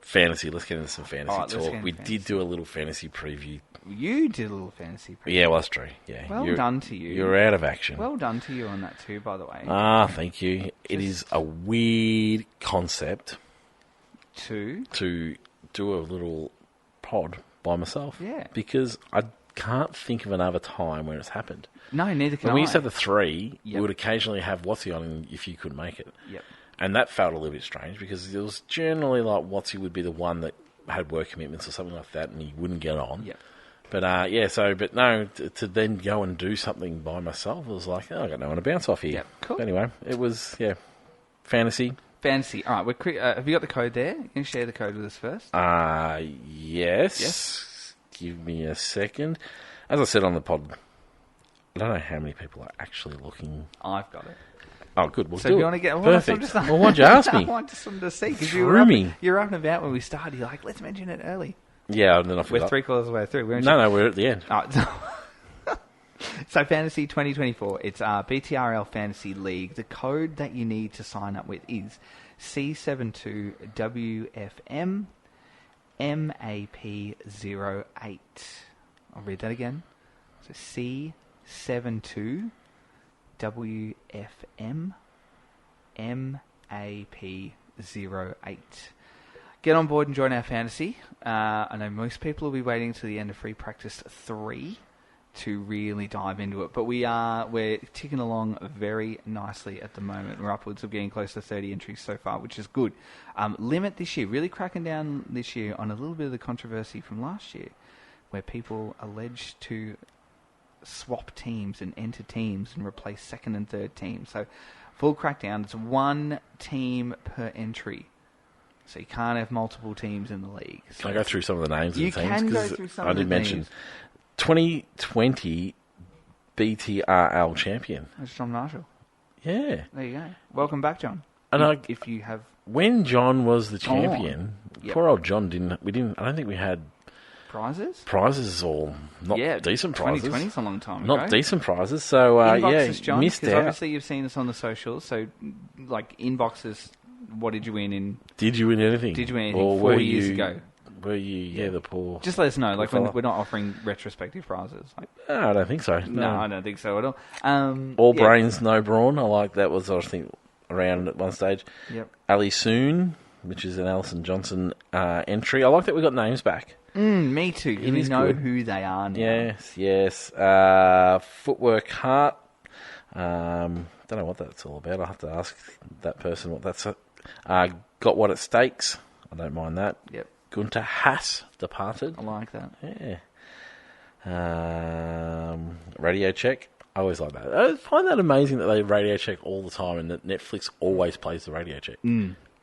Fantasy. Let's get into some fantasy talk. We did do a little fantasy preview. You did a little fantasy preview. Yeah, well, that's true. Yeah. Well done to you. You're out of action. Well done to you on that too, by the way. Thank you. It is a weird concept to do a little pod by myself. Yeah. Because I can't think of another time where it's happened. No, neither can I. When we used to have the three, Yep. we would occasionally have Watsy on if you couldn't make it. Yep. And that felt a little bit strange because it was generally like Watsy would be the one that had work commitments or something like that and he wouldn't get on. Yep. But to then go and do something by myself, it was like, I got no one to bounce off here. Yep. Cool. But anyway, it was, fantasy. Fantasy. All right, have you got the code there? Can you share the code with us first? Yes. Give me a second. As I said on the pod, I don't know how many people are actually looking. I've got it. Oh, good. We'll so do if you it. want to get Perfect. Well, why'd you ask me? I just wanted to see because you were up and about when we started. You're like, let's mention it early. Yeah, and then I forgot. We're 3/4 of the way through. We're at the end. So Fantasy 2024, it's BTRL Fantasy League. The code that you need to sign up with is C72WFM MAP08. I'll read that again. So C72WFM MAP08. Get on board and join our fantasy. I know most people will be waiting till the end of free practice 3 to really dive into it, but we're ticking along very nicely at the moment. We're upwards of getting close to 30 entries so far, which is good. Limit this year, really cracking down this year on a little bit of the controversy from last year, where people alleged to swap teams and enter teams and replace second and third teams. So full crackdown. It's one team per entry. So you can't have multiple teams in the league. So can I go through some of the names of the teams? You can go through some of the teams. I did mention 2020 BTRL champion. That's John Marshall. Yeah. There you go. Welcome back, John. And if you have... When John was the champion, Yep. Poor old John I don't think we had... Prizes or not decent prizes. 2020's a long time ago. Not decent prizes. So, inboxes, John, missed out. Obviously you've seen us on the socials. So, like, inboxes... What did you win in... Did you win anything? Did you win anything 4 years ago? Were you, the poor... Just let us know. Like, we're not offering retrospective prizes. Like, no, I don't think so. No, I don't think so at all. All brains, no brawn. I like that was, I think, around at one stage. Yep. Ali Soon, which is an Alison Johnson entry. I like that we got names back. Me too. It We is know good. who they are now. Yes. Footwork Heart. Don't know what that's all about. I'll have to ask that person what that's. Got What It Stakes. I don't mind that. Yep. Gunter Haas departed. I like that. Yeah. Radio Check. I always like that. I find that amazing that they radio check all the time and that Netflix always plays the radio check.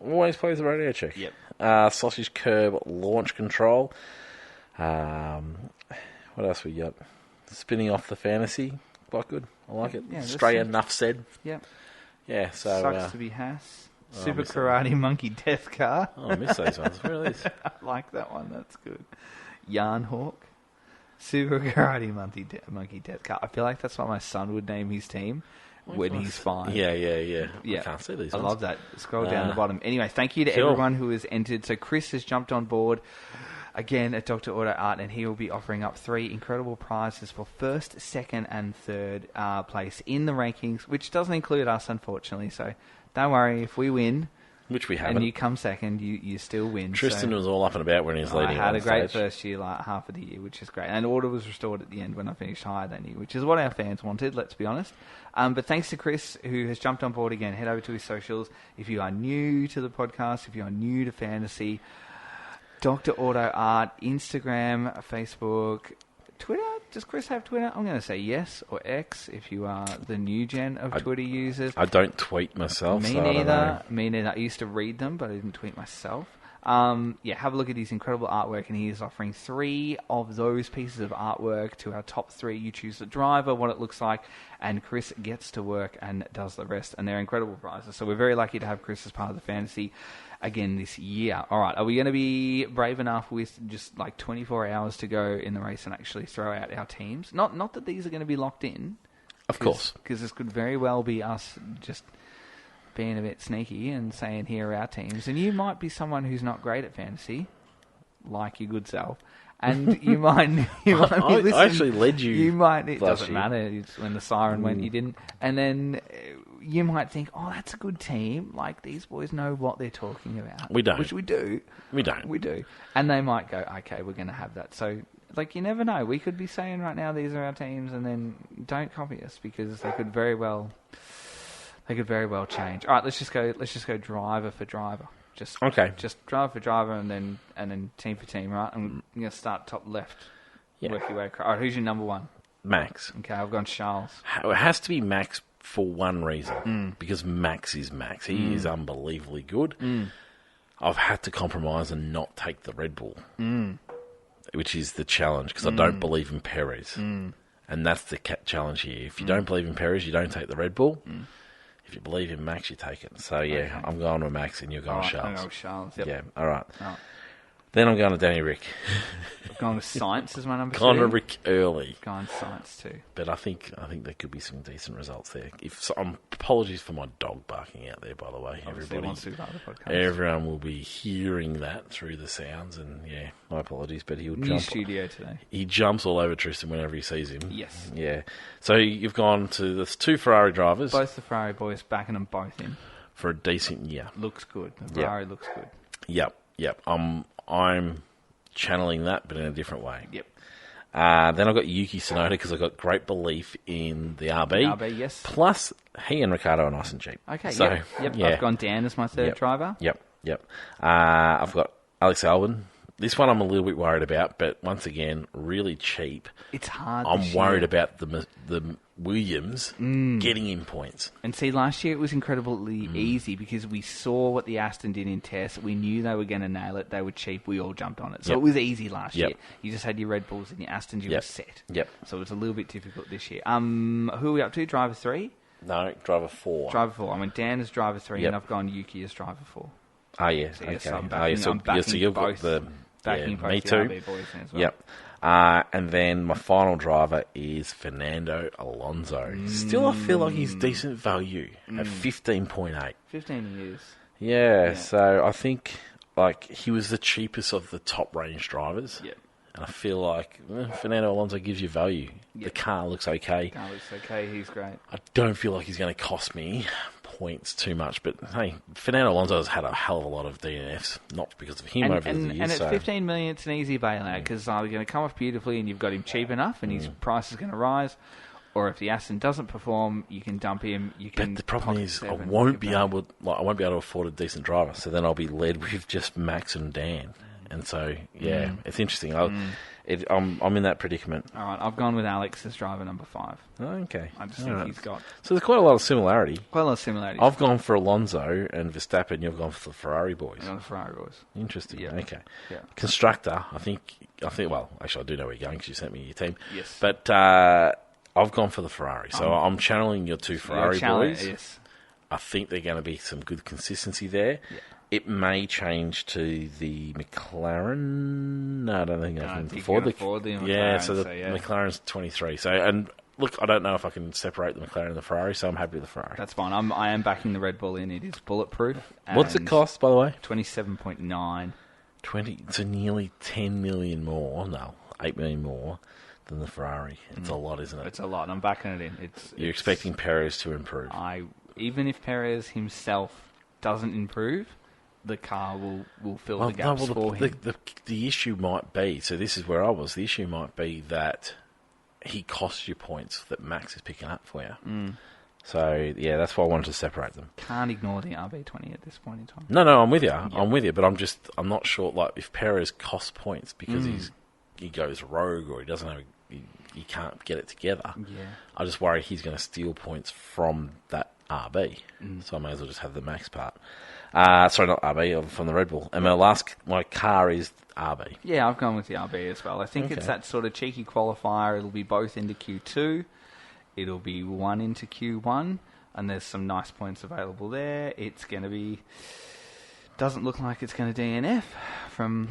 Always plays the radio check. Yep. Sausage Curb Launch Control. What else we got? Spinning Off the Fantasy. Quite good. I like it. Yeah, Stray Enough Said. Yep. Yeah, so... Sucks to be Haas. Super Karate Monkey Death Car. Oh, I miss those ones. Where are these? I like that one. That's good. Yarn Hawk. Super Karate Monkey Death Car. I feel like that's what my son would name his team when he's 5. Yeah. I can't see these I ones. love that. Scroll down the bottom. Anyway, thank you to everyone who has entered. So Chris has jumped on board again at Dr. Auto Art, and he will be offering up 3 incredible prizes for first, second, and third place in the rankings, which doesn't include us, unfortunately. So don't worry, if we win, which we haven't, and you come second, you still win. Tristan was all up and about when he was leading. I had a great stage. first year, like half of the year, which is great. And order was restored at the end when I finished higher than you, which is what our fans wanted, let's be honest. But thanks to Chris, who has jumped on board again. Head over to his socials. If you are new to the podcast, if you are new to fantasy, Dr. Auto Art, Instagram, Facebook, Twitter. Does Chris have Twitter? I'm going to say yes, or X if you are the new gen of Twitter users. I don't tweet myself. Me neither. I used to read them, but I didn't tweet myself. Have a look at his incredible artwork, and he is offering 3 of those pieces of artwork to our top 3. You choose the driver, what it looks like, and Chris gets to work and does the rest. And they're incredible prizes. So we're very lucky to have Chris as part of the fantasy again this year. All right, are we going to be brave enough with just like 24 hours to go in the race and actually throw out our teams? Not that these are going to be locked in. Of course. Because this could very well be us just being a bit sneaky and saying, here are our teams. And you might be someone who's not great at fantasy, like your good self. And you might be listening. I actually led you. You might. It doesn't matter. It's when the siren went, you didn't. And then you might think, oh, that's a good team. Like, these boys know what they're talking about. We don't. Which we do. We don't. We do. And they might go, okay, we're going to have that. So, like, you never know. We could be saying right now, these are our teams, and then don't copy us, because they could very well change. All right, let's just go driver for driver. Just driver for driver, and then team for team, right? I'm going to start top left. Yeah. Work your way across. All right, who's your number 1? Max. Okay, I've gone Charles. It has to be Max for one reason. Because Max is Max. He is unbelievably good. I've had to compromise and not take the Red Bull, which is the challenge, because I don't believe in Perez. And that's the challenge here. If you don't believe in Perez, you don't take the Red Bull. If you believe in Max, you take it. So, yeah, okay. I'm going with Max and you're going Charles. I'm going with Charles, yep. Yeah, all right. Then I'm going to Danny Rick. I've gone with Science as my number 2. Gone to Rick early. Gone Science too. But I think there could be some decent results there. Apologies for my dog barking out there, by the way. Everyone will be hearing that through the sounds, and yeah, my apologies. But he'll jump. Studio today. He jumps all over Tristan whenever he sees him. Yes. Yeah. So you've gone to the 2 Ferrari drivers. Both the Ferrari boys, backing them both in. For a decent year. Looks good. The Ferrari looks good. Yep. I'm channeling that, but in a different way. Yep. Then I've got Yuki Tsunoda, because I've got great belief in the RB. RB, yes. Plus, he and Ricciardo are nice and cheap. Okay, so, yep. Yeah. I've gone Dan as my third driver. Yep. I've got Alex Albon. This one I'm a little bit worried about, but once again, really cheap. It's hard. I'm worried about the Williams getting in points. And see, last year it was incredibly easy, because we saw what the Aston did in tests. We knew they were going to nail it. They were cheap. We all jumped on it. So it was easy last year. You just had your Red Bulls and your Astons. You were set. Yep. So it was a little bit difficult this year. Who are we up to? Driver 3? No, driver 4. Driver 4. I went Dan as driver 3, and I've gone Yuki as driver 4. Oh, yeah. So, okay. I'm backing so you've both. got the... Backing both me the too. RB boys as well. Yep. And then my final driver is Fernando Alonso. Still, I feel like he's decent value at 15.8. 15 years. Yeah, so I think he was the cheapest of the top range drivers. Yep. And I feel like Fernando Alonso gives you value. Yep. The car looks okay. He's great. I don't feel like he's going to cost me points too much. But hey, Fernando Alonso has had a hell of a lot of DNFs, not because of him over the years. And at 15 million, it's an easy bailout because either going to come off beautifully and you've got him cheap enough and his price is going to rise, or if the Aston doesn't perform, you can dump him. But the problem is, I won't be able to afford a decent driver. So then I'll be led with just Max and Dan. And so, it's interesting. I'm in that predicament. All right, I've gone with Alex as driver number 5. Oh, okay. I just think he's got... So there's quite a lot of similarity. Similarities. I've gone for Alonso and Verstappen. You've gone for the Ferrari boys. The Ferrari boys. Interesting. Yeah. Okay. Yeah. Constructor, I think. Well, actually, I do know where you're going because you sent me your team. Yes. But I've gone for the Ferrari. So I'm channeling your two Ferrari boys. Yes. I think they're going to be some good consistency there. Yeah. It may change to the McLaren. No, I don't think I can afford the McLaren. Yeah, so the McLaren's 23. So, and look, I don't know if I can separate the McLaren and the Ferrari, so I'm happy with the Ferrari. That's fine. I am backing the Red Bull in. It is bulletproof. What's it cost, by the way? 27.9. So nearly 10 million more. No, 8 million more than the Ferrari. It's a lot, isn't it? It's a lot. I'm backing it in. You're expecting Perez to improve. Even if Perez himself doesn't improve, the car will fill the gaps for him. The issue might be, so this is where I was, the issue might be that he costs you points that Max is picking up for you. So, yeah, that's why I wanted to separate them. Can't ignore the RB20 at this point in time. No, I'm with you. Yep. I'm with you, but I'm not sure, like, if Perez costs points because he goes rogue or he doesn't have, he can't get it together. Yeah. I just worry he's going to steal points from that RB. So I may as well just have the Max part. Sorry, not RB, from the Red Bull. And my car is RB. Yeah, I've gone with the RB as well. I think it's that sort of cheeky qualifier. It'll be both into Q2. It'll be 1 into Q1. And there's some nice points available there. It's going to be... Doesn't look like it's going to DNF from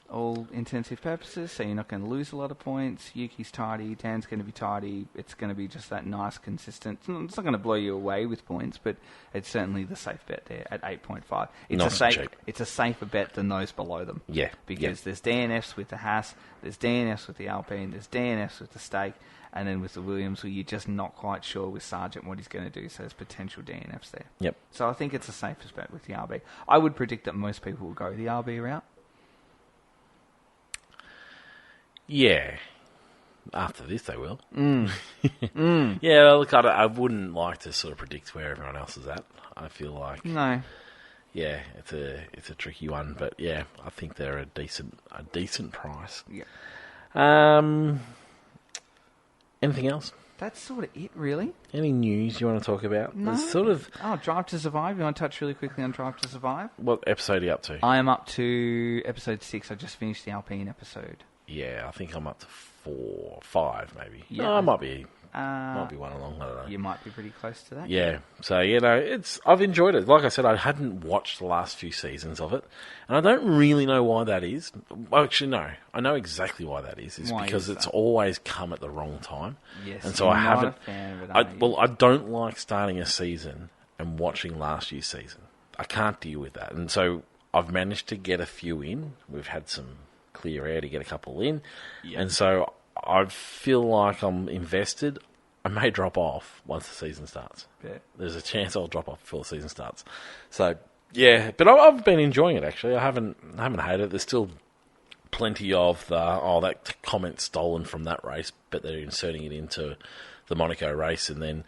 all intensive purposes, so you're not going to lose a lot of points. Yuki's tidy, Dan's going to be tidy. It's going to be just that nice, consistent... It's not going to blow you away with points, but it's certainly the safe bet there at 8.5. It's a safer bet than those below them. Yeah. Because there's DNFs with the Haas, there's DNFs with the Alpine, there's DNFs with the Stake, and then with the Williams, where you're just not quite sure with Sargent what he's going to do, so there's potential DNFs there. Yep. So I think it's the safest bet with the RB. I would predict that most people will go the RB route. Yeah. After this, they will. Yeah, look, I wouldn't like to sort of predict where everyone else is at. I feel like... No. Yeah, it's a tricky one, but yeah, I think they're a decent price. Yeah. Anything else? That's sort of it, really. Any news you want to talk about? No. There's sort of... Drive to Survive. You want to touch really quickly on Drive to Survive? What episode are you up to? I am up to episode 6. I just finished the Alpine episode. Yeah, I think I'm up to 4, 5 maybe. Yeah. No, I might be one along, I don't know. You might be pretty close to that. Yeah, so, I've enjoyed it. Like I said, I hadn't watched the last few seasons of it, and I don't really know why that is. Well, actually, no, I know exactly why that is. It's because it's always come at the wrong time. Yes, and so I haven't... Not a fan of it, I don't like starting a season and watching last year's season. I can't deal with that, and so I've managed to get a few in. We've had some clear air to get a couple in, and so I feel like I'm invested. I may drop off once the season starts. Yeah. There's a chance I'll drop off before the season starts. So yeah, but I've been enjoying it actually. I haven't hated it. There's still plenty of that comment stolen from that race, but they're inserting it into the Monaco race, and then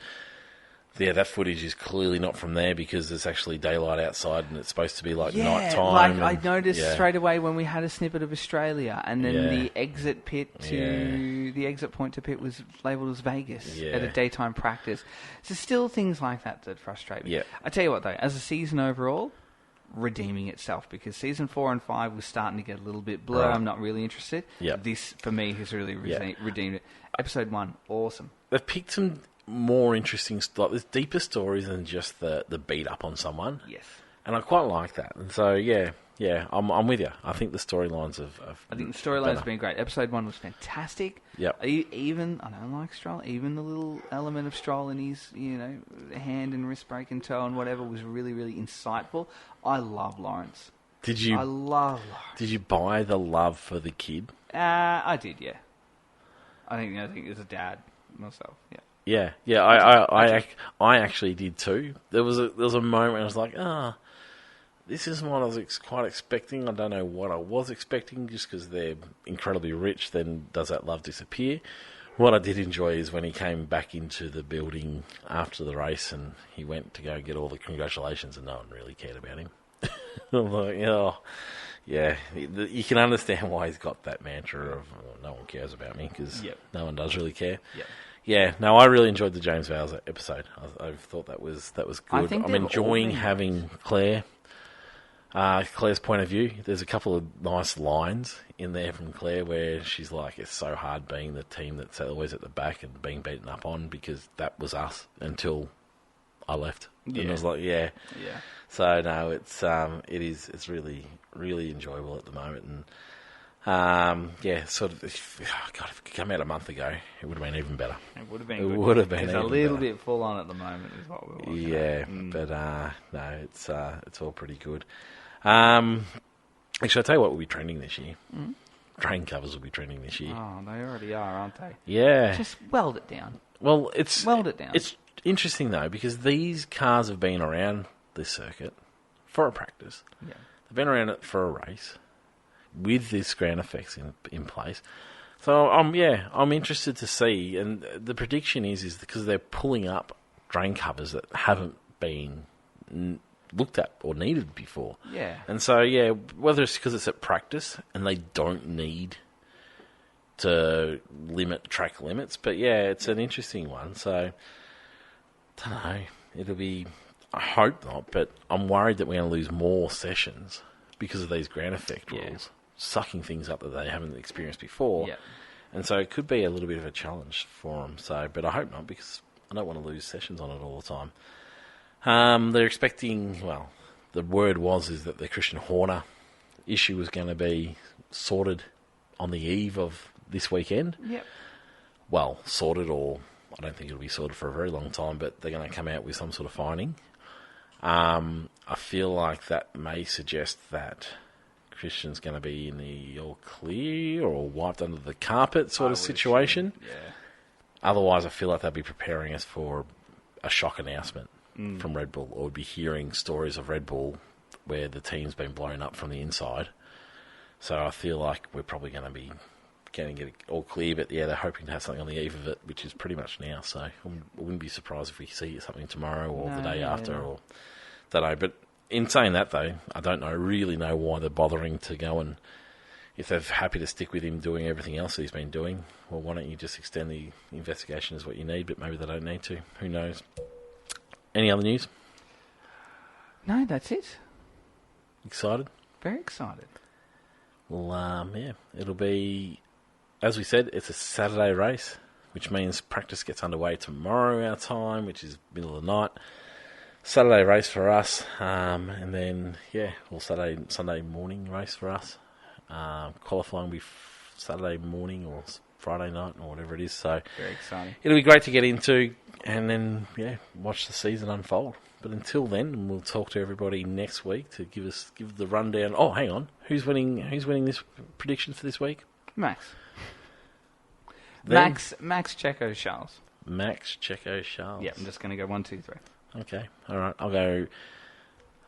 that footage is clearly not from there because there's actually daylight outside and it's supposed to be like night time. I noticed straight away when we had a snippet of Australia, and then the exit point to pit was labelled as Vegas at a daytime practice. So still things like that frustrate me. Yeah. I tell you what though, as a season overall, redeeming itself because season 4 and 5 was starting to get a little bit blur. Right. I'm not really interested. Yep. This for me has really redeemed it. Episode 1, awesome. They've picked some more interesting stuff. There's deeper stories than just the beat up on someone. Yes. And I quite like that. And so, I'm with you. I think the storylines I think the storyline's been great. Episode 1 was fantastic. Yep. Even, I don't like Stroll, even the little element of Stroll in his, hand and wrist break and toe and whatever was really, really insightful. I love Lawrence. I love Lawrence. Did you buy the love for the kid? I did, yeah. I think as a dad myself, yeah. Yeah. I actually did too. There was a moment where I was like, this isn't what I was quite expecting. I don't know what I was expecting, just because they're incredibly rich. Then does that love disappear? What I did enjoy is when he came back into the building after the race and he went to go get all the congratulations and no one really cared about him. I'm like, oh, yeah, you can understand why he's got that mantra of no one cares about me, because no one does really care. Yep. Yeah, no, I really enjoyed the James Vowles episode. I thought that was good. I'm enjoying having Claire's point of view. There's a couple of nice lines in there from Claire where she's like, it's so hard being the team that's always at the back and being beaten up on, because that was us until I left. Yeah. And I was like, yeah. So no, it's really, really enjoyable at the moment. And sort of, God, if it could come out a month ago, it would have been even better. It would have been good. It would have been even a little better. bit full on at the moment is what we're watching. Yeah, but no, it's all pretty good. Actually, I'll tell you what will be trending this year. Drain covers will be trending this year. Oh, they already are, aren't they? Yeah. Just weld it down. Well, it's It's interesting though, because these cars have been around this circuit for a practice. Yeah. They've been around it for a race with this ground effects in place. So I'm interested to see, and the prediction is because they're pulling up drain covers that haven't been looked at or needed before. Yeah. And so, whether it's because it's at practice and they don't need to limit track limits, but it's an interesting one. So, I don't know. It'll be, I hope not, but I'm worried that we're going to lose more sessions because of these ground effect rules, sucking things up that they haven't experienced before. Yeah. And so it could be a little bit of a challenge for them. So, but I hope not, because I don't want to lose sessions on it all the time. They're expecting, the word is that the Christian Horner issue was going to be sorted on the eve of this weekend. Yep. Well, sorted, or I don't think it'll be sorted for a very long time, but they're going to come out with some sort of finding. I feel like that may suggest that Christian's going to be in the all clear or wiped under the carpet sort of situation. Yeah. Otherwise, I feel like they'll be preparing us for a shock announcement from Red Bull, or we'd be hearing stories of Red Bull where the team's been blown up from the inside. So I feel like we're probably going to be getting it all clear, but they're hoping to have something on the eve of it, which is pretty much now. So I wouldn't be surprised if we see something tomorrow or the day after, or don't know. But in saying that, though, I don't really know why they're bothering to go, and if they're happy to stick with him doing everything else that he's been doing, well, why don't you just extend the investigation as what you need, but maybe they don't need to. Who knows? Any other news? No, that's it. Excited? Very excited. Well, it'll be, as we said, it's a Saturday race, which means practice gets underway tomorrow our time, which is middle of the night. Saturday race for us, and then, Sunday morning race for us. Qualifying will be Saturday morning or Friday night or whatever it is. So very exciting. It'll be great to get into, and then watch the season unfold. But until then, we'll talk to everybody next week to give the rundown. Oh, hang on, who's winning this prediction for this week? Max Checo Charles. Max Checo Charles. Yeah, I'm just going to go 1, 2, 3. Okay, all right.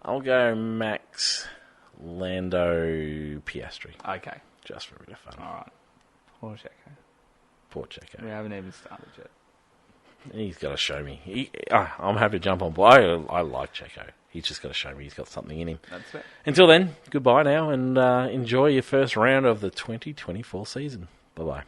I'll go Max Lando Piastri. Okay, just for a bit of fun. All right. Poor Checo. We haven't even started yet. He's got to show me. I'm happy to jump on board. I like Checo. He's just got to show me he's got something in him. That's it. Until then, goodbye now, and enjoy your first round of the 2024 season. Bye-bye.